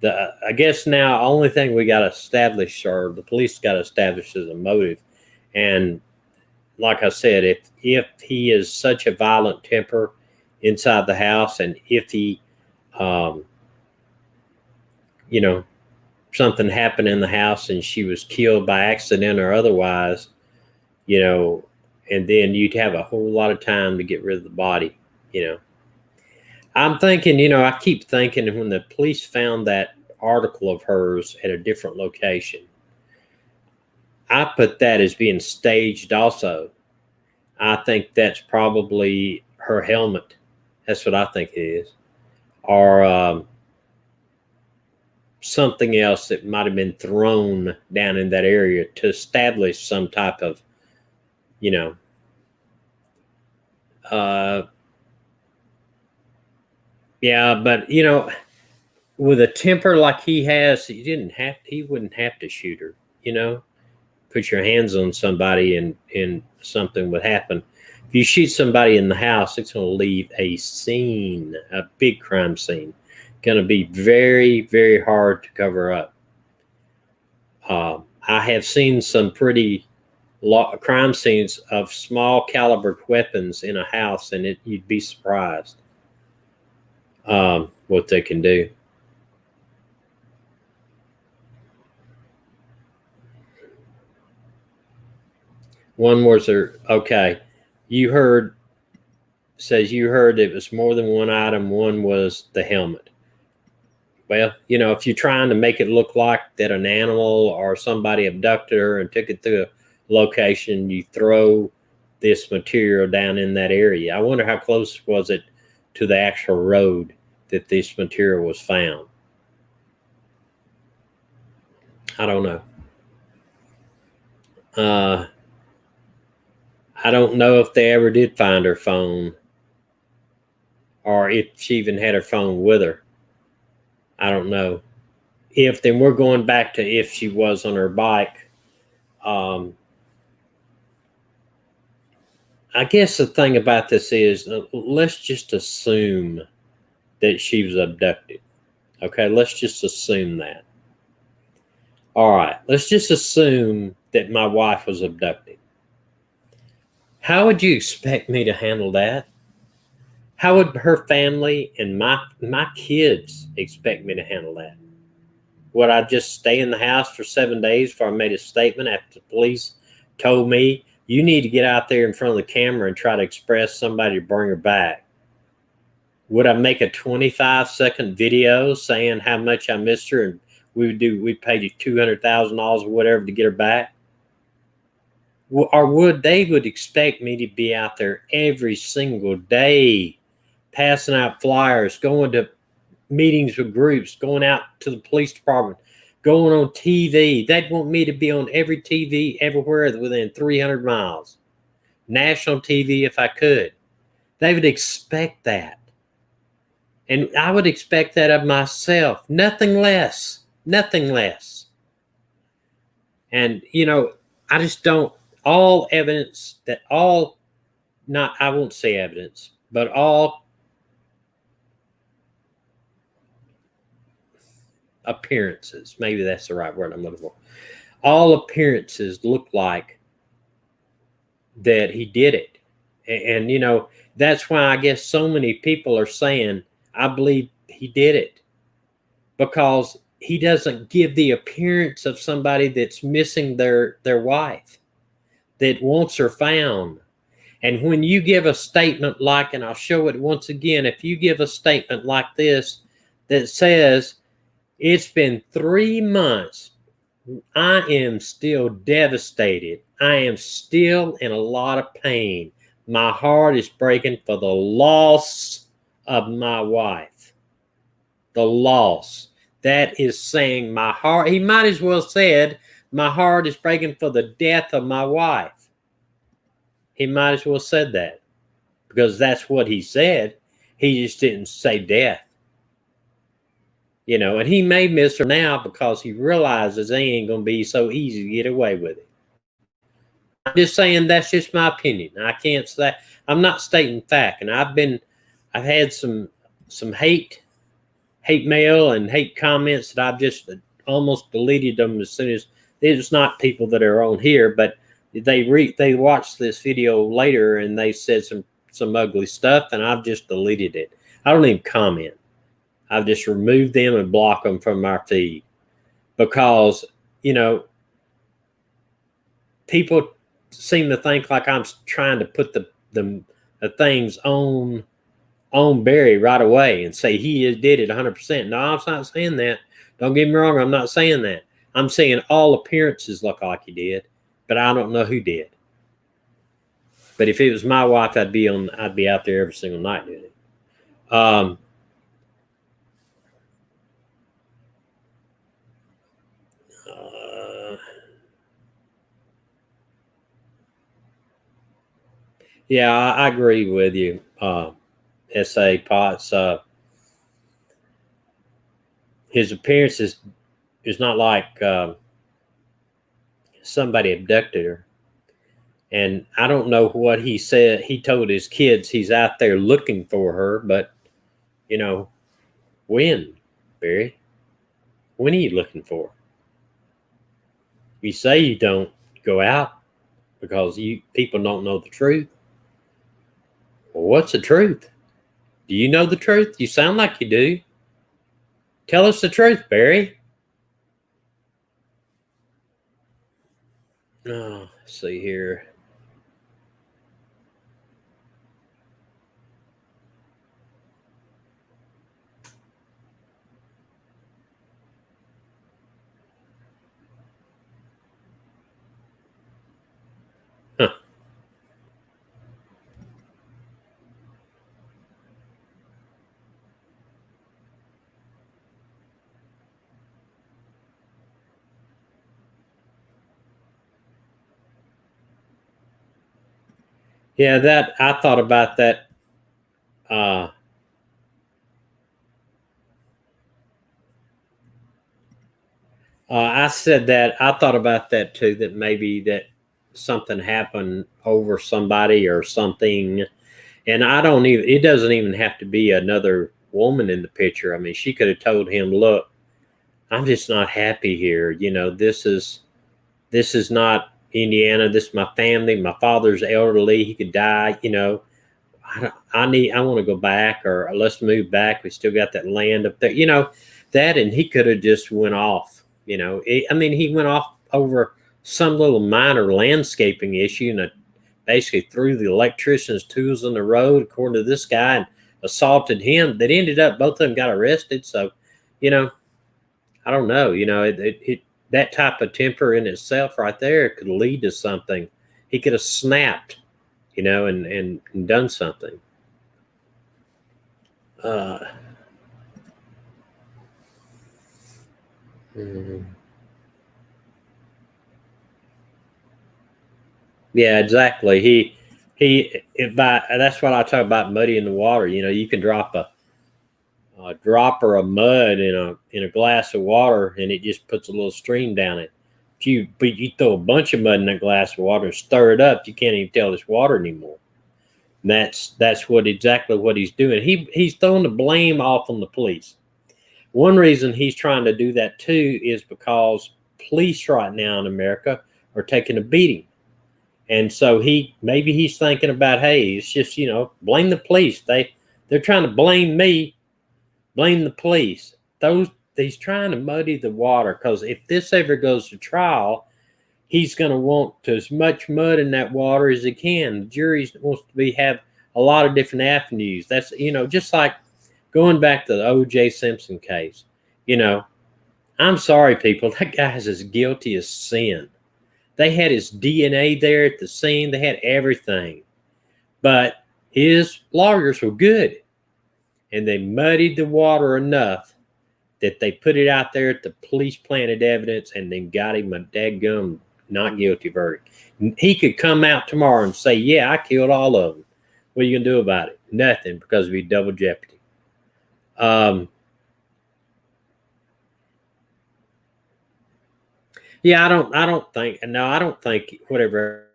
I guess now only thing we got to establish, or the police got to establish, is a motive. And like I said, if he is such a violent temper inside the house, and if he, um, you know, something happened in the house and she was killed by accident or otherwise, and then you'd have a whole lot of time to get rid of the body. I'm thinking, I keep thinking when the police found that article of hers at a different location, I put that as being staged also. I think that's probably her helmet. That's what I think it is. Or something else that might have been thrown down in that area to establish some type of, uh, yeah, but with a temper like he has, he wouldn't have to shoot her, put your hands on somebody and something would happen. If you shoot somebody in the house, it's going to leave a scene, a big crime scene. Going to be very, very hard to cover up. I have seen some pretty crime scenes of small caliber weapons in a house, and you'd be surprised what they can do. One was okay. You heard says you heard it was more than one item. One was the helmet. Well, if you're trying to make it look like that an animal or somebody abducted her and took it to a location, you throw this material down in that area. I wonder how close was it to the actual road that this material was found. I don't know. I don't know if they ever did find her phone or if she even had her phone with her. I don't know. Then we're going back to if she was on her bike. I guess the thing about this is, let's just assume that she was abducted. Okay, let's just assume that. All right, let's just assume that my wife was abducted. How would you expect me to handle that? How would her family and my kids expect me to handle that? Would I just stay in the house for 7 days before I made a statement after the police told me, you need to get out there in front of the camera and try to express somebody to bring her back? Would I make a 25-second video saying how much I missed her and we paid you $200,000 or whatever to get her back? Or would they expect me to be out there every single day, passing out flyers, going to meetings with groups, going out to the police department, going on TV? They'd want me to be on every TV everywhere within 300 miles. National TV if I could. They would expect that. And I would expect that of myself. Nothing less. Nothing less. And, I just don't. All evidence that I won't say evidence, but all appearances, maybe that's the right word I'm looking for. All appearances look like that he did it. And that's why I guess so many people are saying, I believe he did it, because he doesn't give the appearance of somebody that's missing their wife, that wants her found. And when you give a statement like, and I'll show it once again, if you give a statement like this that says, it's been 3 months, I am still devastated. I am still in a lot of pain. My heart is breaking for the loss of my wife. The loss. That is saying my heart. He might as well said, my heart is breaking for the death of my wife. He might as well said that, because that's what he said. He just didn't say death. And he may miss her now because he realizes it ain't going to be so easy to get away with it. I'm just saying that's just my opinion. I can't say, I'm not stating fact. And I've had some hate mail and hate comments that I've just almost deleted them as soon as. It's not people that are on here, but they watched this video later and they said some ugly stuff, and I've just deleted it. I don't even comment. I've just removed them and blocked them from our feed, because people seem to think like I'm trying to put the things on Barry right away and say he did it 100%. No, I'm not saying that. Don't get me wrong. I'm not saying that. I'm saying all appearances look like he did, but I don't know who did. But if it was my wife, I'd be out there every single night doing it. Yeah, I agree with you, S.A. Potts. His appearance is not like somebody abducted her. And I don't know what he said. He told his kids he's out there looking for her, but, when, Barry? When are you looking for her? You say you don't go out because people don't know the truth. Well, what's the truth? Do you know the truth? You sound like you do. Tell us the truth, Barry. Oh, let's see here. Huh. Yeah, that I thought about that. Uh, I said that I thought about that too. That maybe that something happened over somebody or something, and I don't even. It doesn't even have to be another woman in the picture. I mean, she could have told him, "Look, I'm just not happy here. You know, this is not Indiana. This is my family. My father's elderly. He could die. You know, I want to go back, or let's move back. We still got that land up there. You know, that." And he could have just went off. You know, I mean, he went off over some little minor landscaping issue, and basically threw the electrician's tools on the road, according to this guy, and assaulted him. That ended up both of them got arrested. So, you know, I don't know. You know, that type of temper in itself, right there, could lead to something. He could have snapped, you know, and done something. Uh, mhm. Yeah, exactly. That's what I talk about, muddy in the water. You know, you can drop a dropper of mud in a glass of water, and it just puts a little stream down it. But you throw a bunch of mud in that glass of water and stir it up, you can't even tell it's water anymore. And that's what exactly what he's doing. He's throwing the blame off on the police. One reason he's trying to do that too is because police right now in America are taking a beating. And so maybe he's thinking about, hey, it's just, blame the police. They're trying to blame me, blame the police. He's trying to muddy the water, because if this ever goes to trial, he's going to want as much mud in that water as he can. The jury wants to have a lot of different avenues. That's, just like going back to the O.J. Simpson case. I'm sorry, people. That guy's as guilty as sin. They had his DNA there at the scene. They had everything. But his lawyers were good, and they muddied the water enough that they put it out there at the police planted evidence, and then got him a dadgum not guilty verdict. He could come out tomorrow and say, yeah, I killed all of them. What are you going to do about it? Nothing, because it'd be double jeopardy. Yeah, I don't think whatever.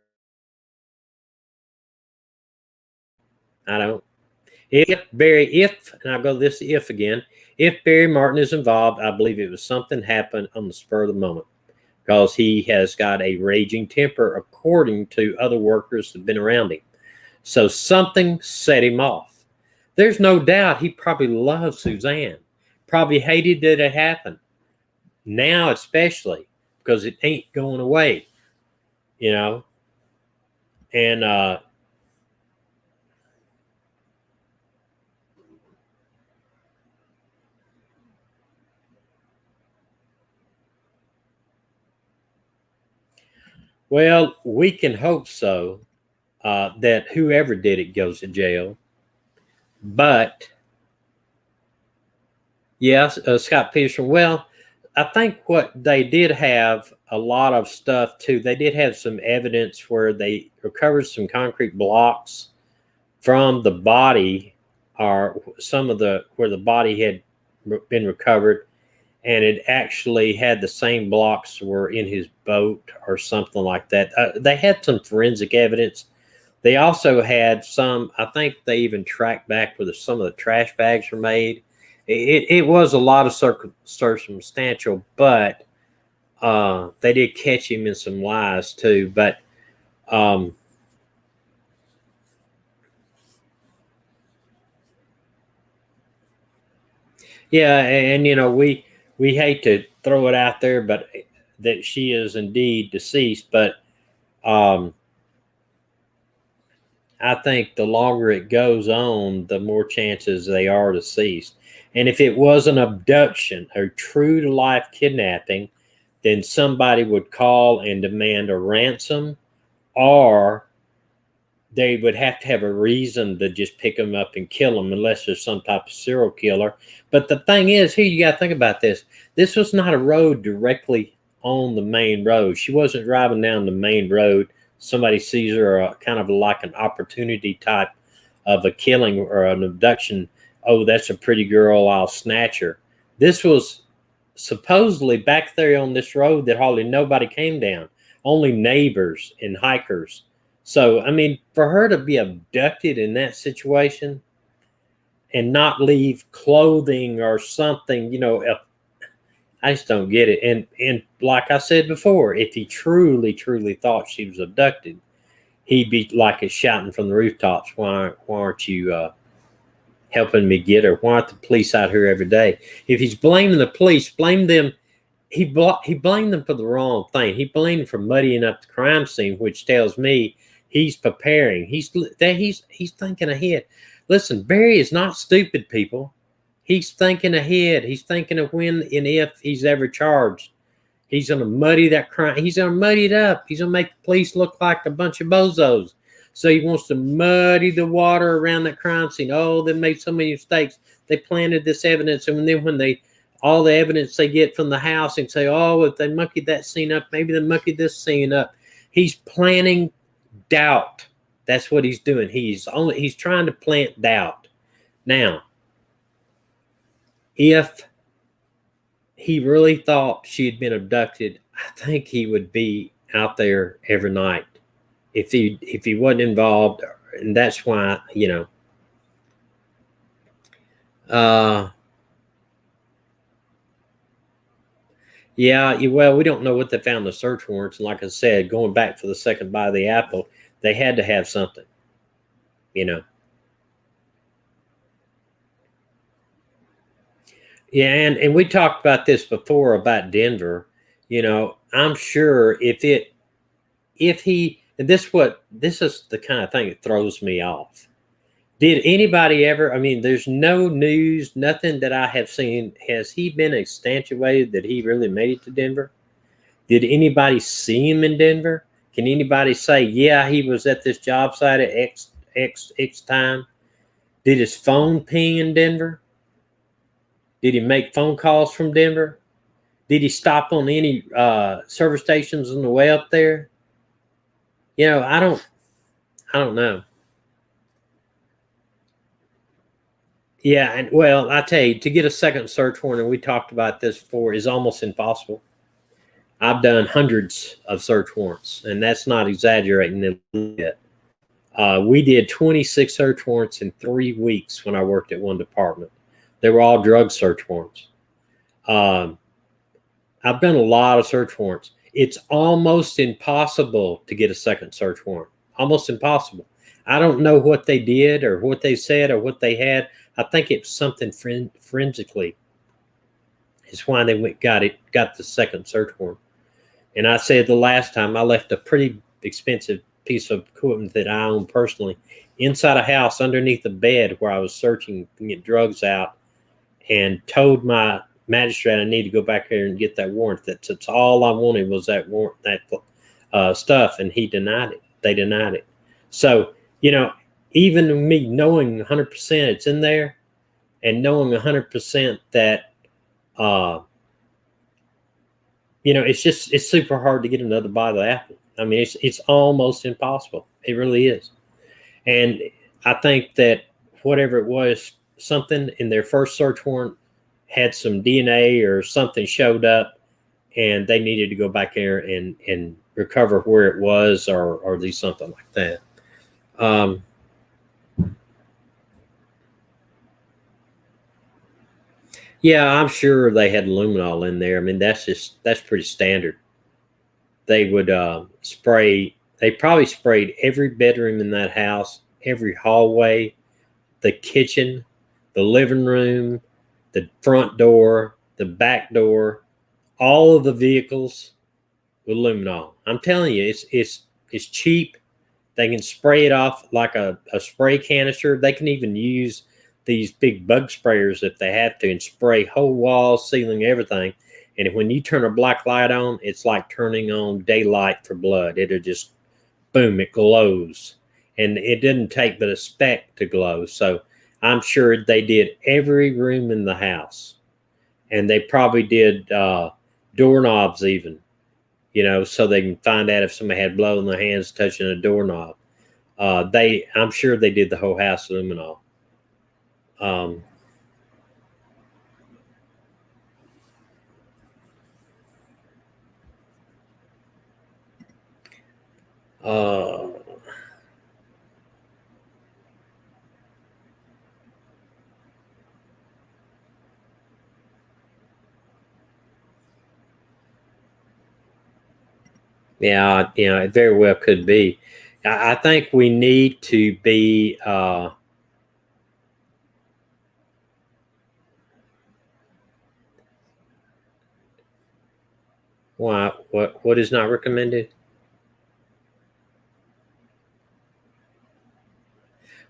I don't. And I'll go this if again, if Barry Martin is involved, I believe it was something happened on the spur of the moment, because he has got a raging temper, according to other workers that have been around him. So something set him off. There's no doubt he probably loved Suzanne, probably hated that it happened. Now, especially, because it ain't going away, you know. And well, we can hope so, that whoever did it goes to jail. But yes, Scott Peterson. Well, I think what they did have a lot of stuff too. They did have some evidence where they recovered some concrete blocks from the body, or some of the where the body had been recovered, and it actually had the same blocks were in his boat or something like that. They had some forensic evidence. They also had some. I think they even tracked back where some of the trash bags were made. It was a lot of circumstantial, but They did catch him in some lies too, but um, yeah, and we hate to throw it out there, but that she is indeed deceased. But um, I think the longer it goes on, the more chances they are deceased. And if it was an abduction or true to life kidnapping, then somebody would call and demand a ransom, or they would have to have a reason to just pick them up and kill them, unless there's some type of serial killer. But the thing is, here you got to think about this. This was not a road directly on the main road. She wasn't driving down the main road. Somebody sees her, kind of like an opportunity type of a killing or an abduction. Oh, that's a pretty girl, I'll snatch her. This was supposedly back there on this road that hardly nobody came down, only neighbors and hikers. So, I mean, for her to be abducted in that situation and not leave clothing or something, I just don't get it. And like I said before, if he truly thought she was abducted, he'd be like a shouting from the rooftops, why aren't you helping me get her? Why aren't the police out here every day? If he's blaming the police, blame them. He blamed them for the wrong thing. He blamed them for muddying up the crime scene, which tells me he's preparing. He's thinking ahead. Listen, Barry is not stupid, people. He's thinking ahead. He's thinking of when and if he's ever charged. He's going to muddy that crime. He's going to muddy it up. He's going to make the police look like a bunch of bozos. So he wants to muddy the water around that crime scene. Oh, they made so many mistakes. They planted this evidence, and then when they all the evidence they get from the house and say, oh, if they monkeyed that scene up, maybe they monkeyed this scene up. He's planting doubt. That's what he's doing. He's trying to plant doubt. Now, if he really thought she had been abducted, I think he would be out there every night if he wasn't involved. And that's why, yeah, well, we don't know what they found the search warrants. And like I said, going back for the second bite of the apple, they had to have something, you know. Yeah, and we talked about this before about Denver. I'm sure if he and this is the kind of thing that throws me off. Did anybody ever? I mean, there's no news, nothing that I have seen. Has he been instantiated that he really made it to Denver? Did anybody see him in Denver? Can anybody say, yeah, he was at this job site at X time? Did his phone ping in Denver? Did he make phone calls from Denver? Did he stop on any service stations on the way up there? I don't know. Yeah, and well, I tell you, to get a second search warrant, and we talked about this before, is almost impossible. I've done hundreds of search warrants, and that's not exaggerating a little bit. We did 26 search warrants in 3 weeks when I worked at one department. They were all drug search warrants. Um, I've done a lot of search warrants. It's almost impossible to get a second search warrant. Almost impossible. I don't know what they did or what they said or what they had. I think it's something forensically. Is why they got the second search warrant. And I said the last time I left a pretty expensive piece of equipment that I own personally inside a house underneath a bed where I was searching to get drugs out, and told my magistrate I need to go back there and get that warrant. That's all I wanted was that warrant, that stuff, and he denied it. They denied it. So even me knowing 100% it's in there, and knowing 100% that it's super hard to get another bite of the apple. I mean, it's almost impossible. It really is. And I think that whatever it was, something in their first search warrant had some DNA or something showed up, and they needed to go back there and recover where it was, or do something like that. Yeah, I'm sure they had luminol in there. I mean, that's pretty standard. They would spray. They probably sprayed every bedroom in that house, every hallway, the kitchen, the living room, the front door, the back door, all of the vehicles with luminol. I'm telling you, it's cheap. They can spray it off like a spray canister. They can even use these big bug sprayers if they have to and spray whole walls, ceiling, everything. And when you turn a black light on, it's like turning on daylight for blood. It'll just boom, it glows. And it didn't take but a speck to glow. So I'm sure they did every room in the house. And they probably did doorknobs even, so they can find out if somebody had blood on their hands touching a doorknob. I'm sure they did the whole house luminol. Um, uh, yeah, it very well could be. I think we need to be. What is not recommended?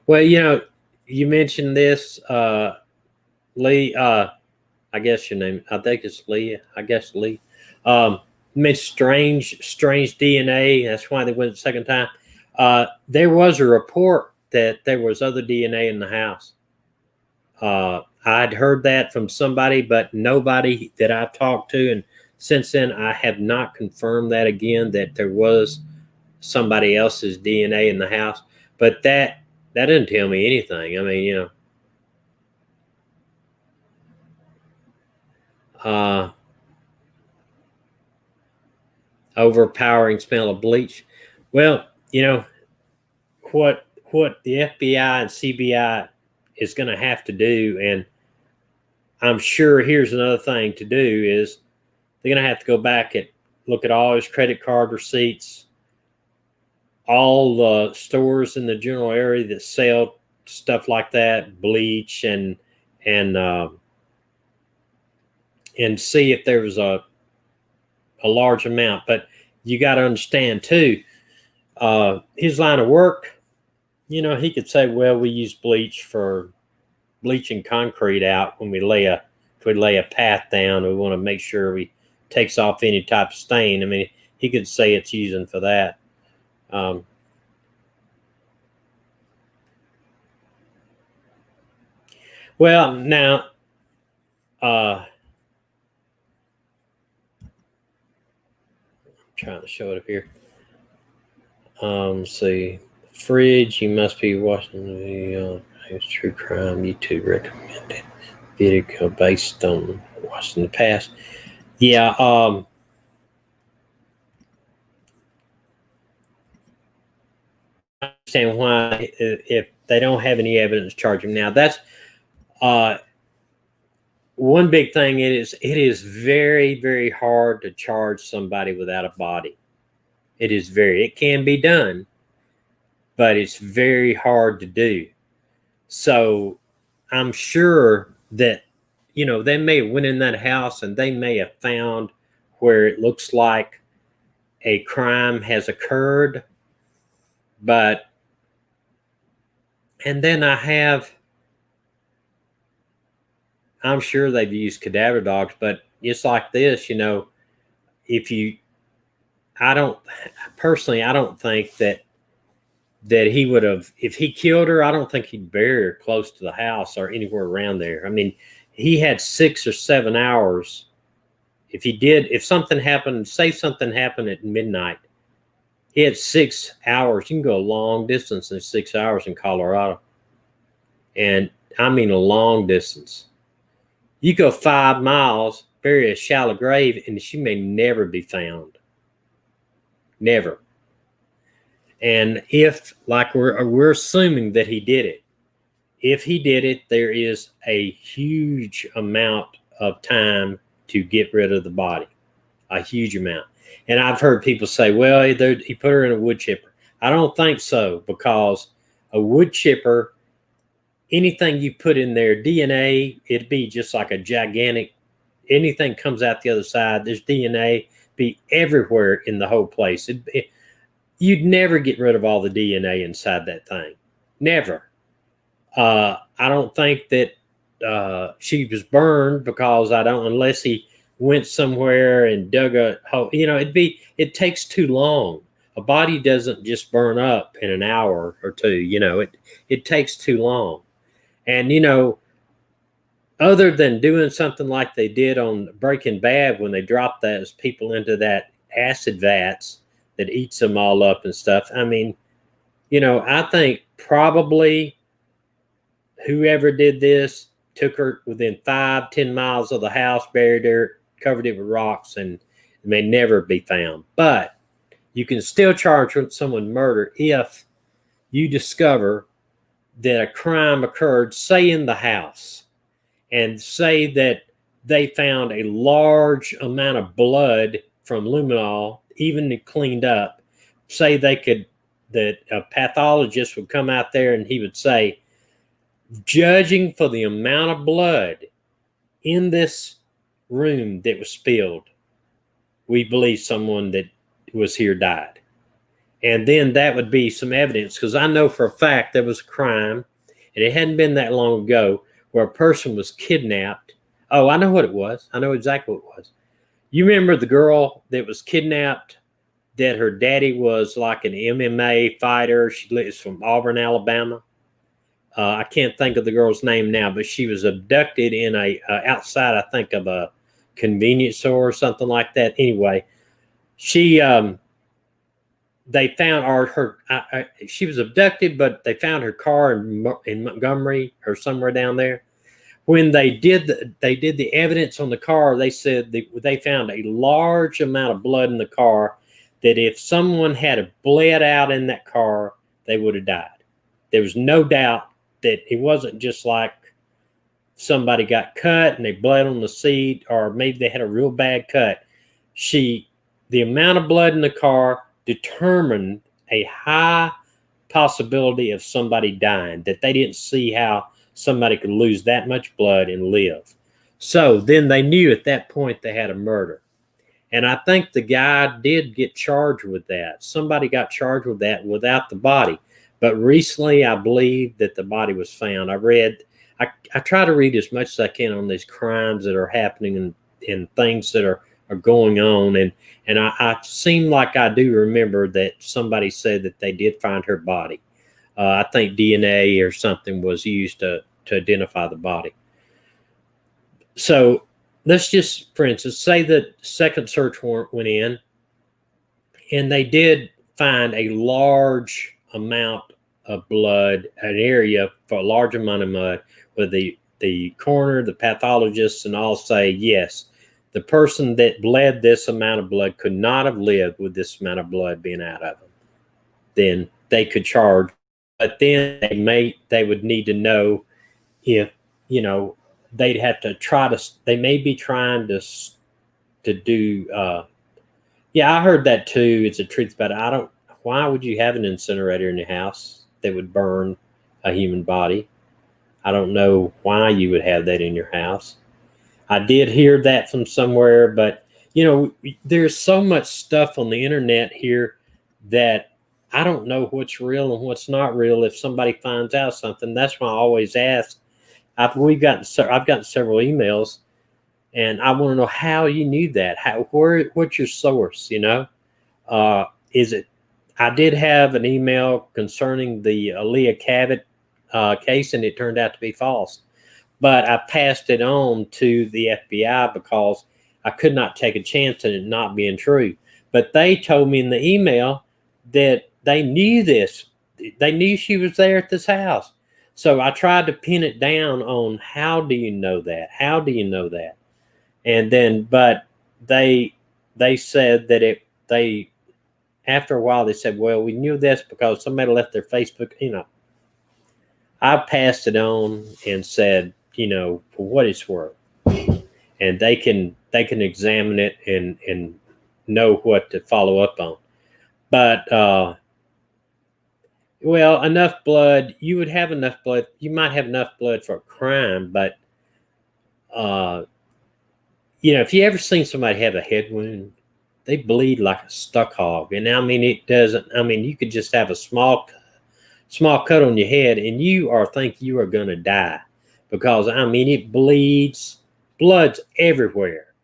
Well, you mentioned this, Lee. I guess your name. I think it's Lee. I guess Lee. Um, Mentioned strange DNA. That's why they went the second time. There was a report that there was other DNA in the house. I'd heard that from somebody, but nobody that I've talked to, and since then I have not confirmed that again that there was somebody else's DNA in the house. But that didn't tell me anything. I mean, uh, overpowering smell of bleach. Well, what the FBI and CBI is going to have to do, and I'm sure here's another thing to do is they're going to have to go back and look at all his credit card receipts, all the stores in the general area that sell stuff like that, bleach, and uh, and see if there was a large amount. But you got to understand too, his line of work. He could say, "Well, we use bleach for bleaching concrete out when if we lay a path down. We want to make sure we takes off any type of stain." I mean, he could say it's using for that. Um, well, now, I'm trying to show it up here. Let's see, fridge. You must be watching the true crime YouTube recommended video based on watching the past. Yeah. I understand why if they don't have any evidence, charge him. Now that's uh, one big thing. It is very very hard to charge somebody without a body. It can be done, but it's very hard to do. So I'm sure that they may have went in that house and they may have found where it looks like a crime has occurred, but and then I'm sure they've used cadaver dogs, but it's like this, if you I don't personally I don't think that he would have, if he killed her, I don't think he'd bury her close to the house or anywhere around there. I mean, he had 6 or 7 hours. If something happened, say something happened at midnight, he had 6 hours. You can go a long distance in 6 hours in Colorado. And I mean a long distance. You go 5 miles, bury a shallow grave, and she may never be found. Never. And if, like we're assuming that he did it, if he did it, there is a huge amount of time to get rid of the body, a huge amount. And I've heard people say, well, he put her in a wood chipper. I don't think so, because a wood chipper, anything you put in there, DNA, it'd be just like a gigantic, anything comes out the other side, there's DNA be everywhere in the whole place. You'd never get rid of all the DNA inside that thing. Never. I don't think that she was burned, because unless he went somewhere and dug a hole, it takes too long. A body doesn't just burn up in an hour or two, it takes too long. And, other than doing something like they did on Breaking Bad, when they dropped those people into that acid vats that eats them all up and stuff. I mean, I think probably whoever did this took her within 5-10 miles of the house, buried her, covered it with rocks, and may never be found. But you can still charge someone murder if you discover that a crime occurred, say in the house, and say that they found a large amount of blood from luminol, even cleaned up. Say that a pathologist would come out there and he would say, judging for the amount of blood in this room that was spilled, we believe someone that was here died. And then that would be some evidence, because I know for a fact there was a crime, and it hadn't been that long ago, where a person was kidnapped. Oh, I know what it was. I know exactly what it was. You remember the girl that was kidnapped, that her daddy was like an MMA fighter? She lives from Auburn, Alabama. I can't think of the girl's name now, but she was abducted in outside, I think, of a convenience store or something like that. Anyway, they found she was abducted, but they found her car in Montgomery or somewhere down there. When they did the evidence on the car, they said they found a large amount of blood in the car, that if someone had bled out in that car, they would have died. There was no doubt that it wasn't just like somebody got cut and they bled on the seat, or maybe they had a real bad cut. The amount of blood in the car determined a high possibility of somebody dying, that they didn't see how somebody could lose that much blood and live. So then they knew at that point they had a murder. And I think the guy did get charged with that. Somebody got charged with that without the body. But recently, I believe that the body was found. I try to read as much as I can on these crimes that are happening and things that are going on. And I seem like I do remember that somebody said that they did find her body. I think DNA or something was used to identify the body. So let's just, for instance, say that second search warrant went in and they did find a large amount of blood, an area for a large amount of mud, where the coroner, the pathologists, and all say, yes, the person that bled this amount of blood could not have lived with this amount of blood being out of them. Then they could charge. But then they would need to know if, they'd have to they may be trying to do, I heard that too. It's a truth, but why would you have an incinerator in your house that would burn a human body? I don't know why you would have that in your house. I did hear that from somewhere, but there's so much stuff on the internet here that I don't know what's real and what's not real. If somebody finds out something, that's why I always ask. I've gotten several emails, and I want to know how you knew that. What's your source? Is it? I did have an email concerning the Leila Cavett case, and it turned out to be false. But I passed it on to the FBI because I could not take a chance on it not being true. But they told me in the email that they knew this. They knew she was there at this house. So I tried to pin it down on, how do you know that? How do you know that? And then, but they said that after a while, they said, well, we knew this because somebody left their Facebook, I passed it on and said, for what it's worth. and they can examine it and know what to follow up on. But well, enough blood. You would have enough blood. You might have enough blood for a crime, but if you ever seen somebody have a head wound, they bleed like a stuck hog. And I mean, it doesn't. I mean, you could just have a small cut on your head, and think you are going to die, because I mean, it bleeds. Blood's everywhere.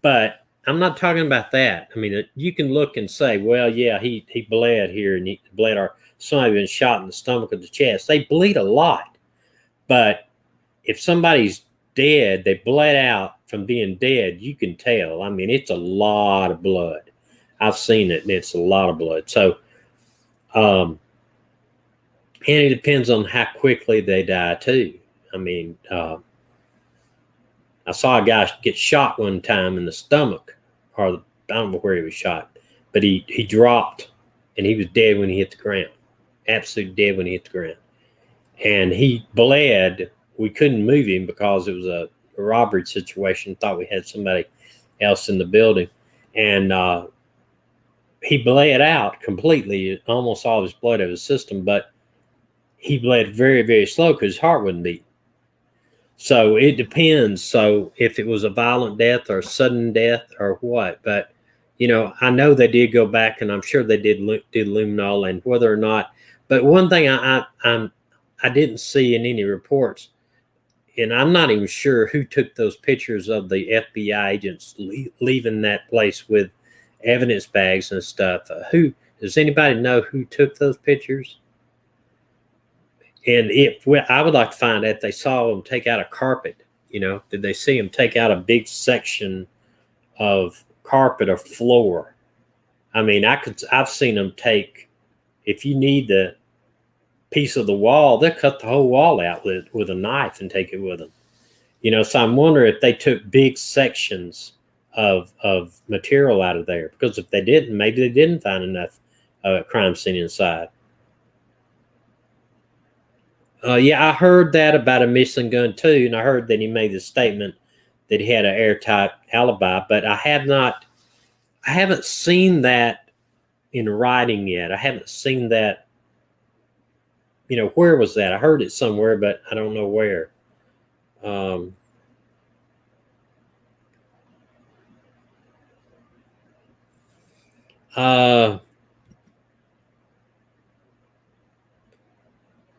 But I'm not talking about that. I mean, you can look and say, well, yeah, he bled here, and he bled, or somebody been shot in the stomach or the chest. They bleed a lot. But if somebody's dead, they bled out from being dead, you can tell. I mean, it's a lot of blood. I've seen it, and it's a lot of blood. So, and it depends on how quickly they die too. I mean, I saw a guy get shot one time in the stomach, or I don't know where he was shot, but he dropped, and he was dead when he hit the ground. Absolutely dead when he hit the ground. And he bled. We couldn't move him because it was a robbery situation. Thought we had somebody else in the building. And he bled out completely, almost all of his blood out of his system, but he bled very, very slow because his heart wouldn't beat. So it depends. So if it was a violent death or a sudden death or what, but I know they did go back, and I'm sure they did luminol, and whether or not. But one thing I didn't see in any reports, and I'm not even sure who took those pictures of the FBI agents leaving that place with evidence bags and stuff. Who does anybody know who took those pictures? And I would like to find out if they saw them take out a carpet. Did they see them take out a big section of carpet or floor? I mean, I've seen them take, if you need the piece of the wall, they'll cut the whole wall out with a knife and take it with them. So I'm wondering if they took big sections of material out of there, because if they didn't, maybe they didn't find enough crime scene inside. Yeah, I heard that about a missing gun too, and I heard that he made the statement that he had an airtight alibi, but I haven't seen that in writing yet. I haven't seen that. Where was that? I heard it somewhere, but I don't know where.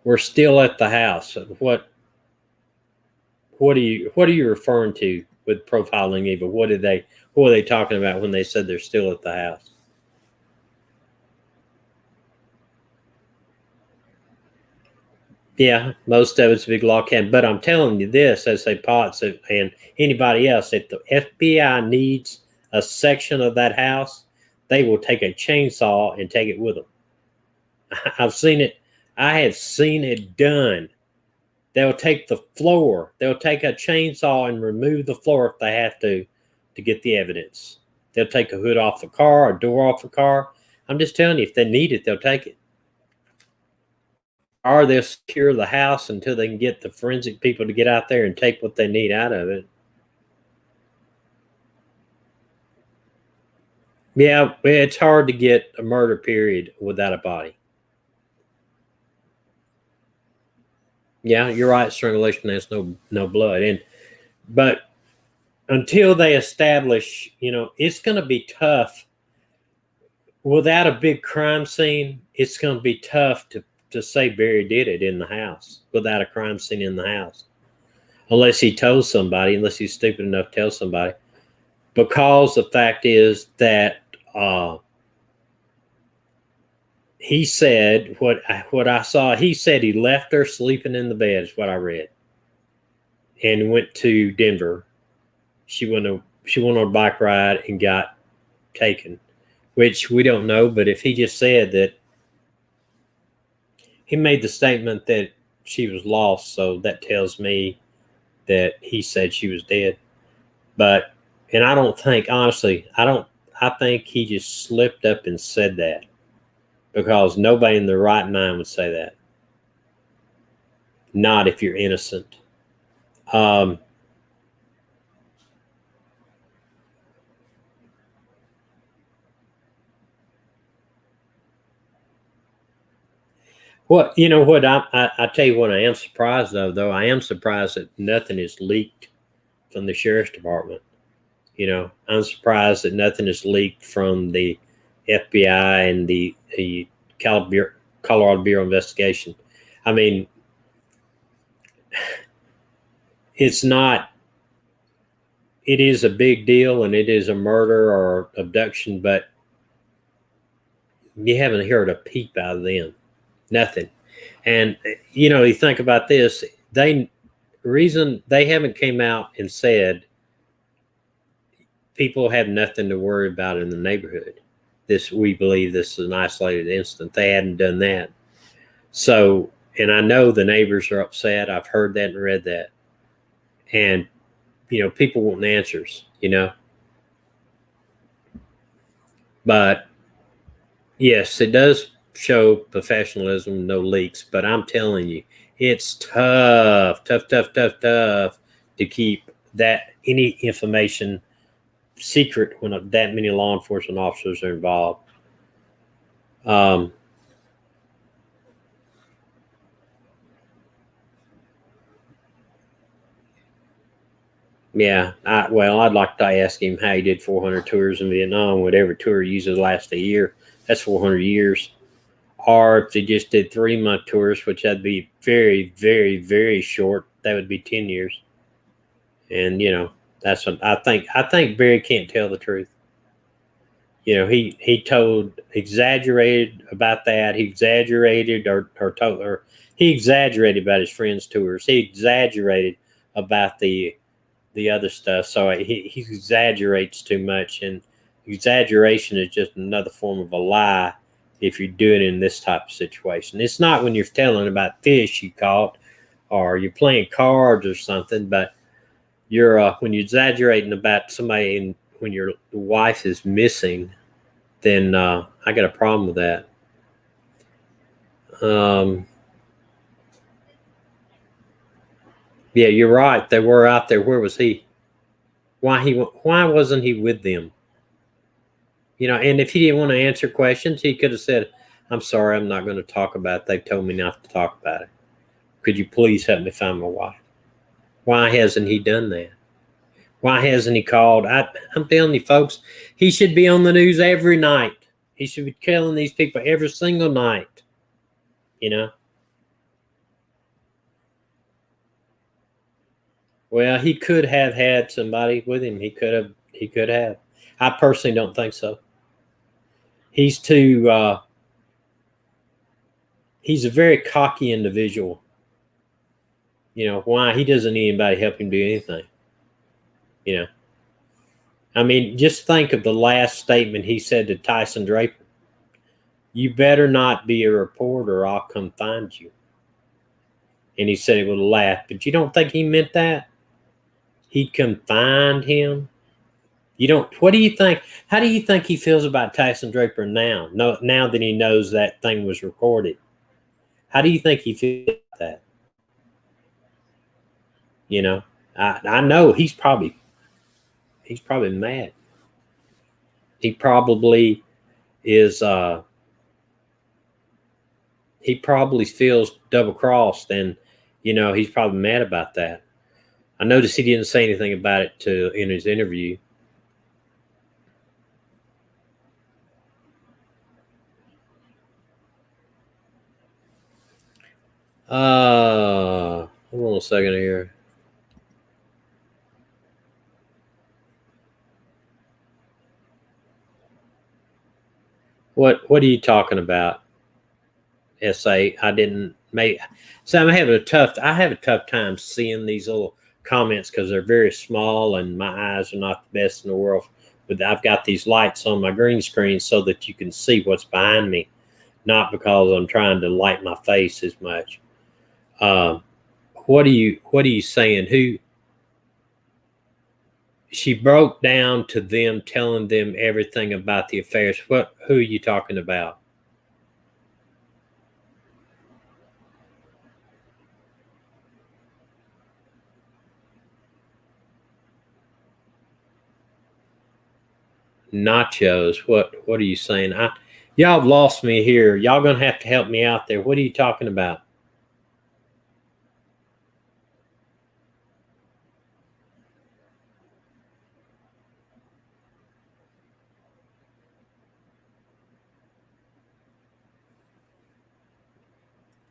We're still at the house. What are you referring to with profiling evil? What are they talking about when they said they're still at the house? Yeah, most of it's a big log cabin. But I'm telling you this, as a Potts and anybody else, if the FBI needs a section of that house, they will take a chainsaw and take it with them. I've seen it. I have seen it done. They'll take the floor. They'll take a chainsaw and remove the floor if they have to get the evidence. They'll take a hood off the car, a door off the car. I'm just telling you, if they need it, they'll take it. Or they'll secure the house until they can get the forensic people to get out there and take what they need out of it. Yeah, it's hard to get a murder, period, without a body. Yeah, you're right. Strangulation has no blood, but until they establish, it's going to be tough. Without a big crime scene, it's going to be tough to say Barry did it in the house without a crime scene in the house, unless he told somebody, unless he's stupid enough to tell somebody. Because the fact is that he said what I saw. He said he left her sleeping in the bed, is what I read, and went to Denver. She went on a bike ride and got taken, which we don't know. But if he just said that, he made the statement that she was lost, so that tells me that he said she was dead. But, and I don't think, honestly, I think he just slipped up and said that, because nobody in their right mind would say that. Not if you're innocent. Well, you know what? I tell you what, I am surprised of, though. I am surprised that nothing is leaked from the sheriff's department. You know, I'm surprised that nothing is leaked from the FBI and the Colorado Bureau of Investigation. I mean, it's not, it is a big deal and it is a murder or abduction, but you haven't heard a peep out of them. Nothing. And, you know, you think about this, reason they haven't came out and said people have nothing to worry about in the neighborhood. We believe this is an isolated incident. They hadn't done that. So, and I know the neighbors are upset. I've heard that and read that. And, you know, people want answers, you know. But yes, it does show professionalism, no leaks. But I'm telling you, it's tough, tough, tough, tough, tough to keep that any information secret when that many law enforcement officers are involved. Yeah, I'd like to ask him how he did 400 tours in Vietnam. Whatever tour he uses last a year, that's 400 years. Or if they just did 3-month tours, which that'd be very, very, very short, that would be 10 years. And you know, that's what I think. I think Barry can't tell the truth. You know, he exaggerated about that. He exaggerated or he exaggerated about his friends' tours. He exaggerated about the other stuff. So he exaggerates too much, and exaggeration is just another form of a lie if you're doing it in this type of situation. It's not when you're telling about fish you caught or you're playing cards or something, but you're when you're exaggerating about somebody and when your wife is missing, then I got a problem with that. Yeah, you're right. They were out there. Where was he? Why wasn't he with them? You know, and if he didn't want to answer questions, he could have said, "I'm sorry, I'm not going to talk about it. They told me not to talk about it. Could you please help me find my wife?" Why hasn't he done that? Why hasn't he called? I'm telling you, folks, he should be on the news every night. He should be killing these people every single night. You know. Well, he could have had somebody with him. He could have. He could have. I personally don't think so. He's too. He's a very cocky individual. You know why? He doesn't need anybody to help him do anything. You know. I mean, just think of the last statement he said to Tyson Draper. You better not be a reporter or I'll come find you. And he said it with a laugh. But you don't think he meant that? He'd come find him? You don't. What do you think? How do you think he feels about Tyson Draper now? No, now that he knows that thing was recorded, how do you think he feels about that? You know, I know he's probably mad. He probably is. He probably feels double crossed, and you know he's probably mad about that. I noticed he didn't say anything about it in his interview. Hold on a second here. What are you talking about? SA. I didn't make. So I have a tough time seeing these little comments because they're very small and my eyes are not the best in the world. But I've got these lights on my green screen so that you can see what's behind me, not because I'm trying to light my face as much. Um, what are you saying? Who she broke down to them, telling them everything about the affairs. Who are you talking about? Nachos. What are you saying? Y'all have lost me here. Y'all gonna have to help me out there. What are you talking about?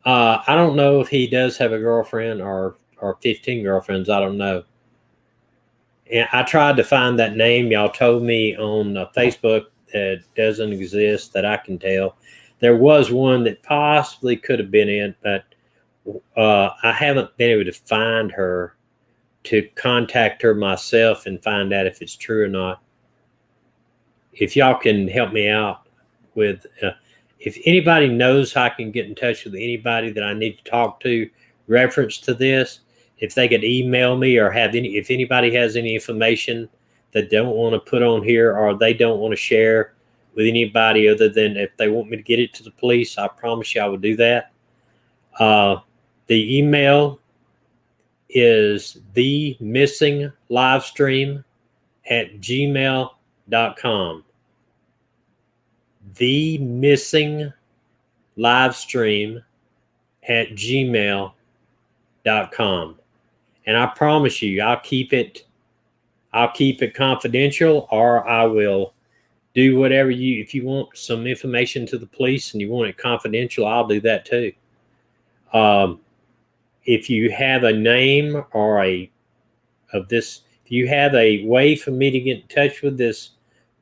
I don't know if he does have a girlfriend or 15 girlfriends. I don't know. And I tried to find that name. Y'all told me on Facebook that doesn't exist that I can tell. There was one that possibly could have been in, but I haven't been able to find her to contact her myself and find out if it's true or not. If y'all can help me out with, if anybody knows how I can get in touch with anybody that I need to talk to, reference to this, if they could email me or have any, if anybody has any information that they don't want to put on here or they don't want to share with anybody other than if they want me to get it to the police, I promise you I will do that. The email is themissing livestream@gmail.com. themissing livestream@gmail.com. And I promise you, I'll keep it confidential, or I will do whatever you, if you want some information to the police and you want it confidential, I'll do that too. If you have a name or if you have a way for me to get in touch with this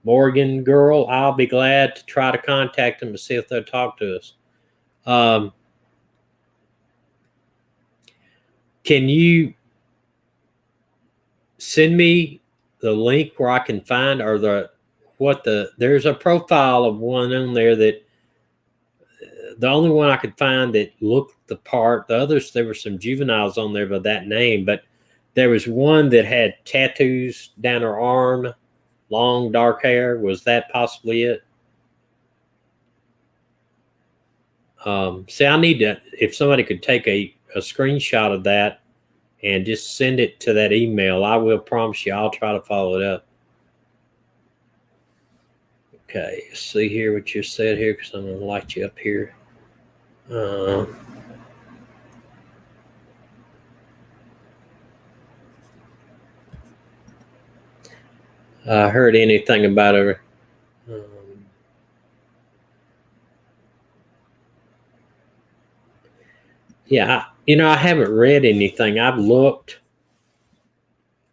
Morgan girl, I'll be glad to try to contact them to see if they'll talk to us. Can you send me the link where I can find, or there's a profile of one on there that the only one I could find that looked the part. The others, there were some juveniles on there by that name, but there was one that had tattoos down her arm, long dark hair. Was that possibly it? See, I need to, if somebody could take a screenshot of that and just send it to that email, I will promise you I'll try to follow it up. Okay, see here what you said here, because I'm going to light you up here. I heard anything about her. Yeah, I haven't read anything. I've looked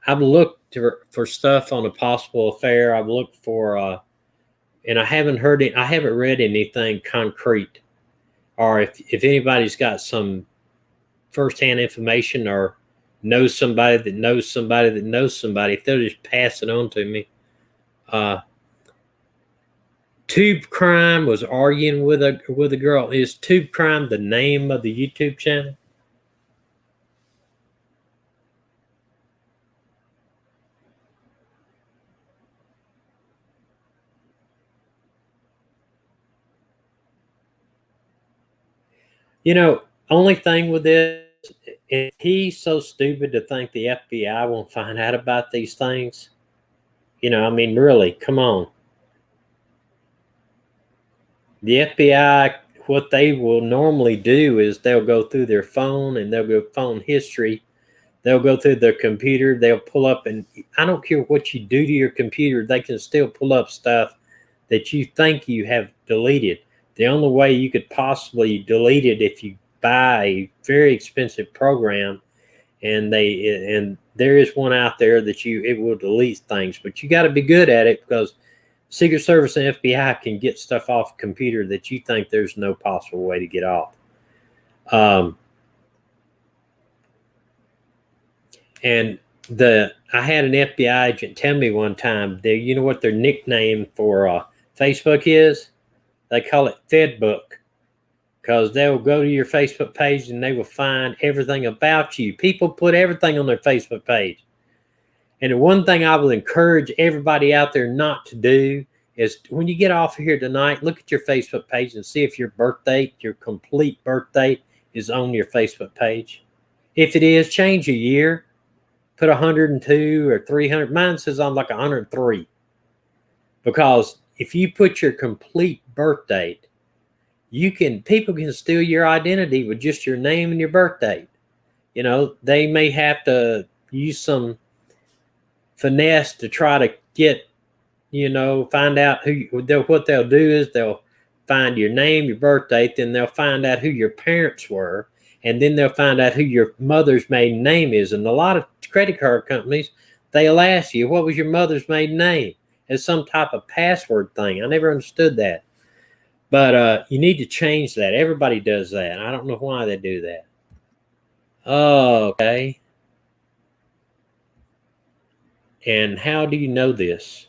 for stuff on a possible affair. I've looked for, and I haven't read anything concrete. Or if anybody's got some firsthand information or knows somebody that knows somebody that knows somebody, if they'll just pass it on to me. Tube Crime was arguing with a girl. Is Tube Crime the name of the YouTube channel? Only thing with this, if he's so stupid to think the FBI won't find out about these things, I mean, really, come on. The FBI, what they will normally do is they'll go through their phone and they'll go phone history. They'll go through their computer. They'll pull up, and I don't care what you do to your computer, they can still pull up stuff that you think you have deleted. The only way you could possibly delete it if you buy a very expensive program, and there is one out there that it will delete things, but you got to be good at it, because Secret Service and FBI can get stuff off a computer that you think there's no possible way to get off. And I had an FBI agent tell me one time, you know what their nickname for Facebook is? They call it Fedbook, because they'll go to your Facebook page and they will find everything about you. People put everything on their Facebook page. And the one thing I will encourage everybody out there not to do is, when you get off of here tonight, look at your Facebook page and see if your complete birth date is on your Facebook page. If it is, change a year. Put 102 or 300. Mine says I'm like 103. Because if you put your complete birth date. People can steal your identity with just your name and your birth date. They may have to use some finesse to try to get, find out what they'll do is they'll find your name, your birth date, then they'll find out who your parents were, and then they'll find out who your mother's maiden name is. And a lot of credit card companies, they'll ask you, what was your mother's maiden name? As some type of password thing. I never understood that. But you need to change that. Everybody does that. I don't know why they do that. Oh, okay. And how do you know this?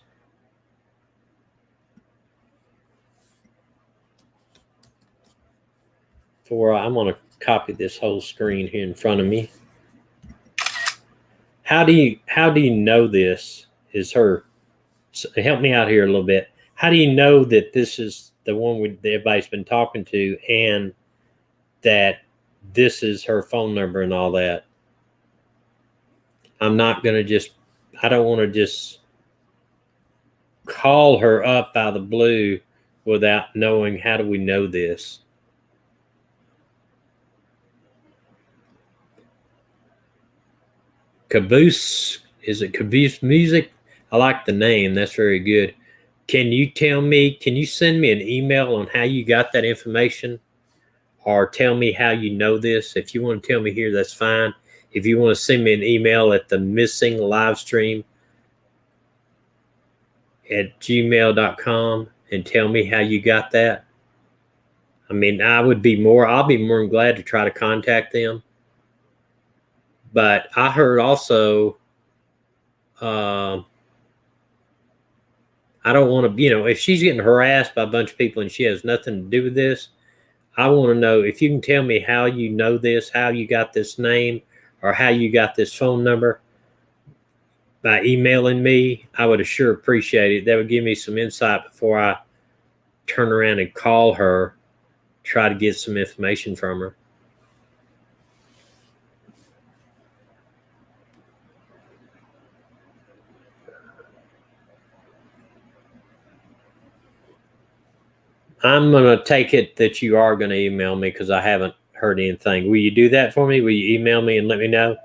I'm going to copy this whole screen here in front of me. How do you know this is her? Help me out here a little bit. How do you know that this is the one that everybody's been talking to, and that this is her phone number and all that? I don't want to just call her up out of the blue without knowing, how do we know this? Caboose, is it Caboose Music? I like the name. That's very good. Can you send me an email on how you got that information, or tell me how you know this? If you want to tell me here, that's fine. If you want to send me an email at the missing live stream at gmail.com and tell me how you got that. I mean, I'll be more than glad to try to contact them. But I heard also, I don't want to, if she's getting harassed by a bunch of people and she has nothing to do with this, I want to know if you can tell me how you know this, how you got this name, or how you got this phone number by emailing me. I would sure appreciate it. That would give me some insight before I turn around and call her, try to get some information from her. I'm going to take it that you are going to email me, because I haven't heard anything. Will you do that for me? Will you email me and let me know?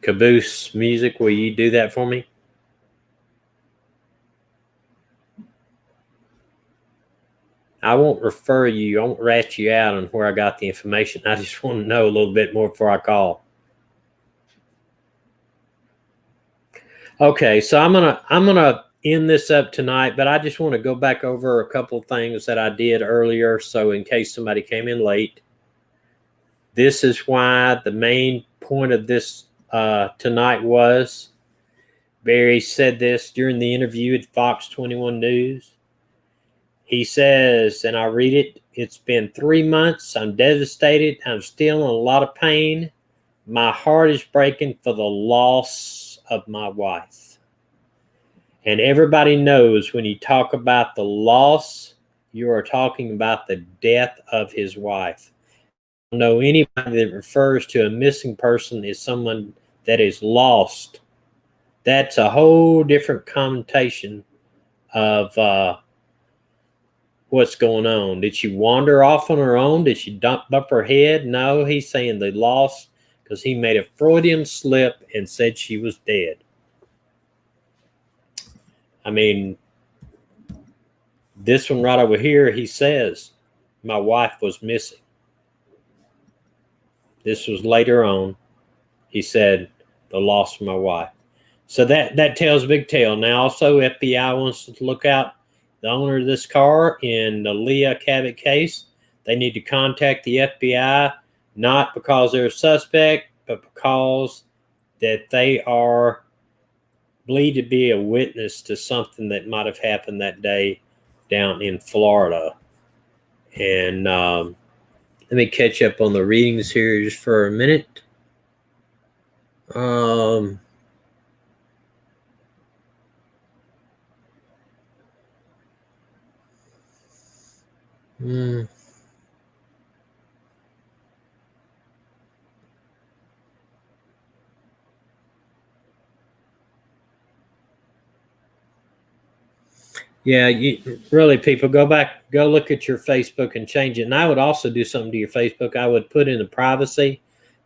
Caboose Music, will you do that for me? I won't refer you. I won't rat you out on where I got the information. I just want to know a little bit more before I call. Okay, so I'm gonna end this up tonight, but I just want to go back over a couple of things that I did earlier. So in case somebody came in late, this is why the main point of this tonight was, Barry said this during the interview at Fox 21 News. He says, and I read it, "It's been 3 months. I'm devastated. I'm still in a lot of pain. My heart is breaking for the loss of my wife." And everybody knows when you talk about the loss, you are talking about the death of his wife. I don't know anybody that refers to a missing person as someone that is lost. That's a whole different connotation of what's going on. Did she wander off on her own? Did she bump her head? No, he's saying they lost because he made a Freudian slip and said she was dead. I mean, this one right over here, he says, my wife was missing. This was later on. He said, the loss of my wife. So that tells a big tale. Now, also, FBI wants to look out the owner of this car in the Leila Cavett case. They need to contact the FBI, not because they're a suspect, but because that they are believed to be a witness to something that might have happened that day down in Florida. And let me catch up on the readings here just for a minute. Yeah, you really, people, go back, go look at your Facebook and change it. And I would also do something to your Facebook. I would put in the privacy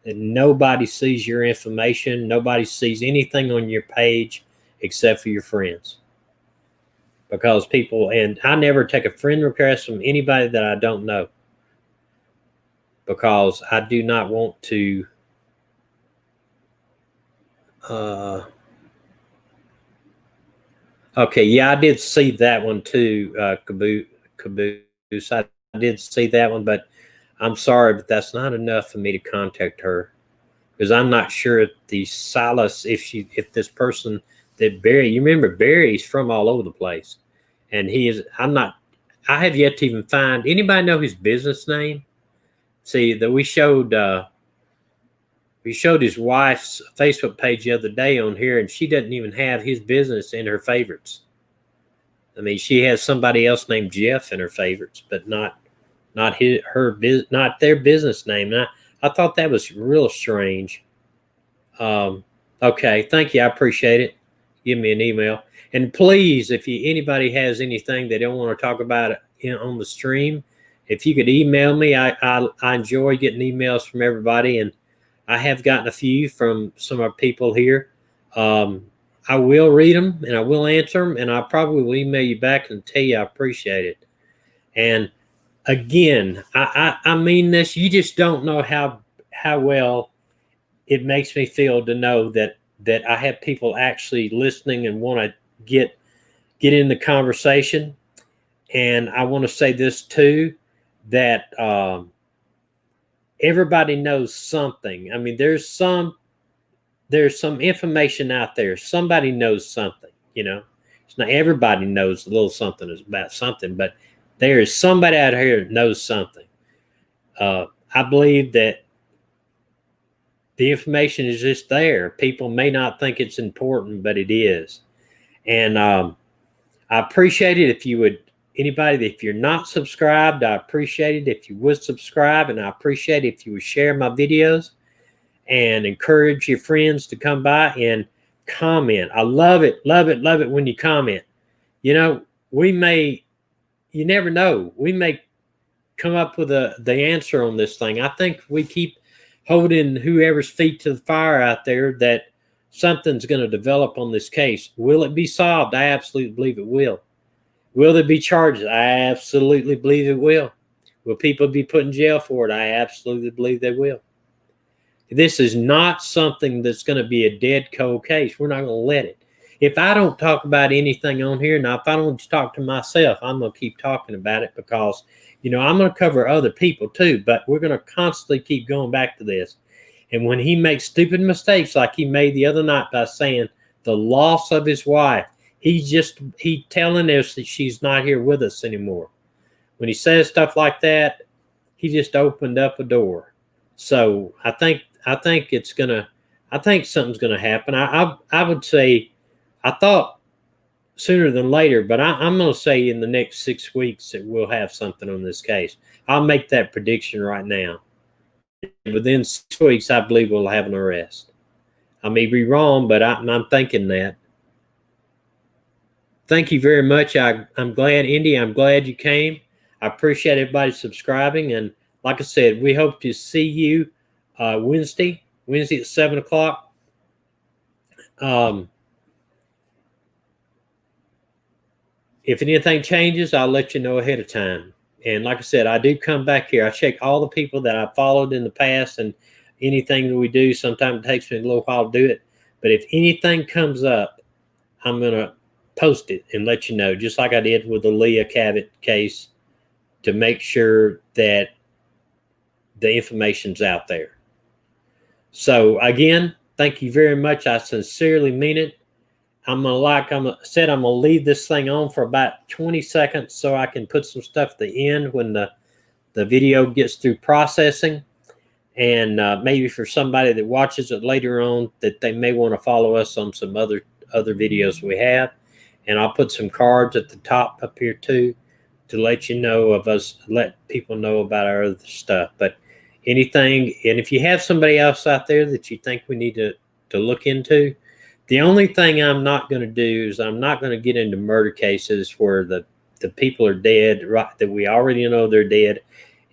that nobody sees your information, nobody sees anything on your page except for your friends. Because people, and I never take a friend request from anybody that I don't know, because I do not want to okay, yeah, I did see that one too, Caboose. I did see that one, but I'm sorry, but that's not enough for me to contact her, because I'm not sure if the Silas, if this person that Barry, you remember Barry's from all over the place, and he is. I'm not. I have yet to even find anybody know his business name. See that we showed his wife's Facebook page the other day on here, and she doesn't even have his business in her favorites. I mean, she has somebody else named Jeff in her favorites, but not not their business name. And I thought that was real strange. Okay, thank you. I appreciate it. Give me an email, and please, if anybody has anything they don't want to talk about on the stream, if you could email me. I enjoy getting emails from everybody, and I have gotten a few from some of our people here. I will read them and I will answer them, and I probably will email you back and tell you I appreciate it. And again, I mean this. You just don't know how well it makes me feel to know that I have people actually listening and want to get in the conversation. And I want to say this too, that everybody knows something. I mean, there's some information out there. Somebody knows something, It's not everybody knows a little something is about something, but there is somebody out here that knows something. I believe that the information is just there. People may not think it's important, but it is. And I appreciate it if you would, anybody, if you're not subscribed, I appreciate it if you would subscribe, and I appreciate it if you would share my videos and encourage your friends to come by and comment. I love it when you comment. You never know. We may come up with the answer on this thing. I think we keep holding whoever's feet to the fire out there that something's going to develop on this case. Will it be solved? I absolutely believe it will. Will there be charges? I absolutely believe it will. Will people be put in jail for it? I absolutely believe they will. This is not something that's going to be a dead cold case. We're not going to let it. If I don't talk about anything on here, now if I don't just talk to myself, I'm going to keep talking about it, because I'm going to cover other people too, but we're going to constantly keep going back to this. And when he makes stupid mistakes like he made the other night by saying the loss of his wife, he's telling us that she's not here with us anymore. When he says stuff like that, he just opened up a door. So I think something's gonna happen. I would say, I thought sooner than later, but I'm gonna say in the next 6 weeks that we'll have something on this case. I'll make that prediction right now. Within 6 weeks, I believe we'll have an arrest. I may be wrong, but I'm thinking that. Thank you very much. I'm glad, Indy. I'm glad you came. I appreciate everybody subscribing, and like I said, we hope to see you Wednesday at 7 o'clock. If anything changes, I'll let you know ahead of time. And like I said, I do come back here. I check all the people that I followed in the past, and anything that we do, sometimes it takes me a little while to do it. But if anything comes up, I'm going to post it and let you know, just like I did with the Leila Cavett case, to make sure that the information's out there. So again, thank you very much. I sincerely mean it. I'm gonna leave this thing on for about 20 seconds so I can put some stuff at the end when the video gets through processing, and maybe for somebody that watches it later on, that they may want to follow us on some other videos we have. And I'll put some cards at the top up here too, to let you know of us, let people know about our other stuff. But anything, and if you have somebody else out there that you think we need to look into, The only thing I'm not going to do is I'm not going to get into murder cases where the people are dead, right? That we already know they're dead,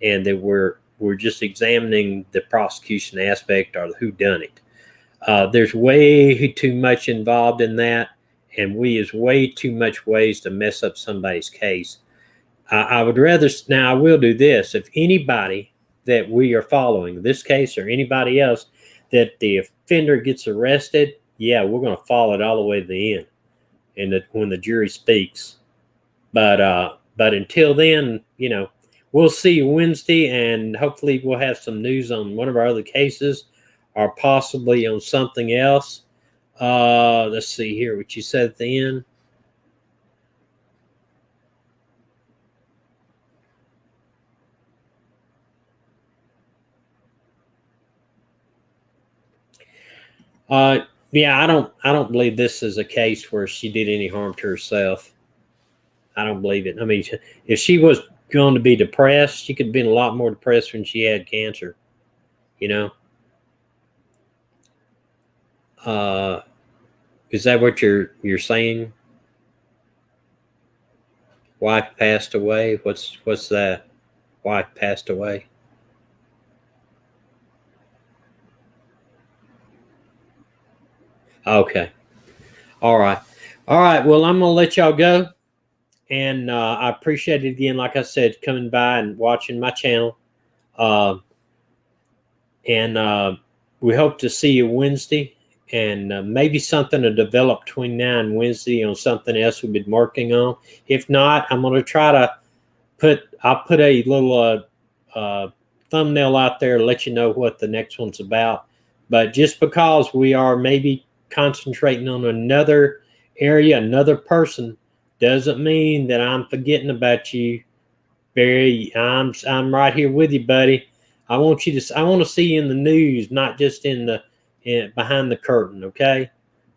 and that we're just examining the prosecution aspect or who done it. There's way too much involved in that, and we is way too much ways to mess up somebody's case. I would rather, now I will do this. If anybody that we are following, this case or anybody else, that the offender gets arrested, yeah, we're going to follow it all the way to the end, and when the jury speaks. But until then, we'll see you Wednesday, and hopefully we'll have some news on one of our other cases, or possibly on something else. Let's see here what you said at the end. Yeah, I don't believe this is a case where she did any harm to herself. I don't believe it. I mean, if she was going to be depressed, she could have been a lot more depressed when she had cancer. You know, is that what you're saying? Wife passed away. What's that? Wife passed away. Okay. All right. All right. Well, I'm gonna let y'all go, and I appreciate it again. Like I said, coming by and watching my channel, uh, and we hope to see you Wednesday, and maybe something to develop between now and Wednesday on something else we've been working on. If not, I'm gonna try to I'll put a little thumbnail out there to let you know what the next one's about. But just because we are maybe concentrating on another area, another person, doesn't mean that I'm forgetting about you. Barry, I'm right here with you, buddy. I want to see you in the news, not just behind the curtain. Okay.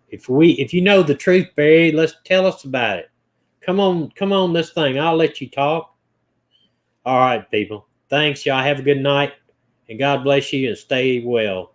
If you know the truth, Barry, let's tell us about it. Come on, this thing. I'll let you talk. All right, people. Thanks, y'all. Have a good night, and God bless you, and stay well.